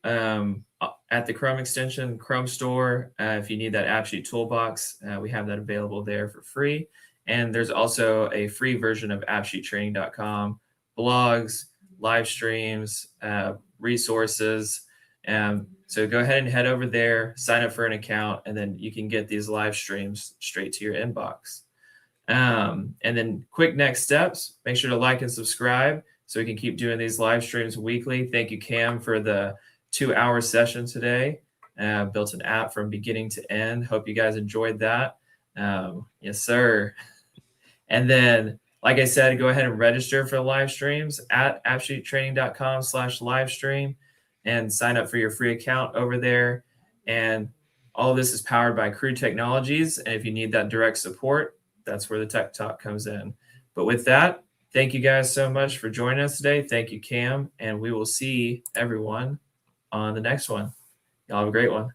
at the Chrome extension, Chrome store. If you need that AppSheet toolbox, we have that available there for free. And there's also a free version of AppSheetTraining.com, blogs, live streams, resources. So go ahead and head over there, sign up for an account, and then you can get these live streams straight to your inbox. And then quick next steps, make sure to like and subscribe so we can keep doing these live streams weekly. Thank you, Cam, for the 2-hour session today. Built an app from beginning to end. Hope you guys enjoyed that. Yes, sir. And then, like I said, go ahead and register for the live streams at appsheettraining.com/livestream and sign up for your free account over there. And all of this is powered by Crew Technologies. And if you need that direct support, that's where the Tech Talk comes in. But with that, thank you guys so much for joining us today. Thank you, Cam. And we will see everyone on the next one. Y'all have a great one.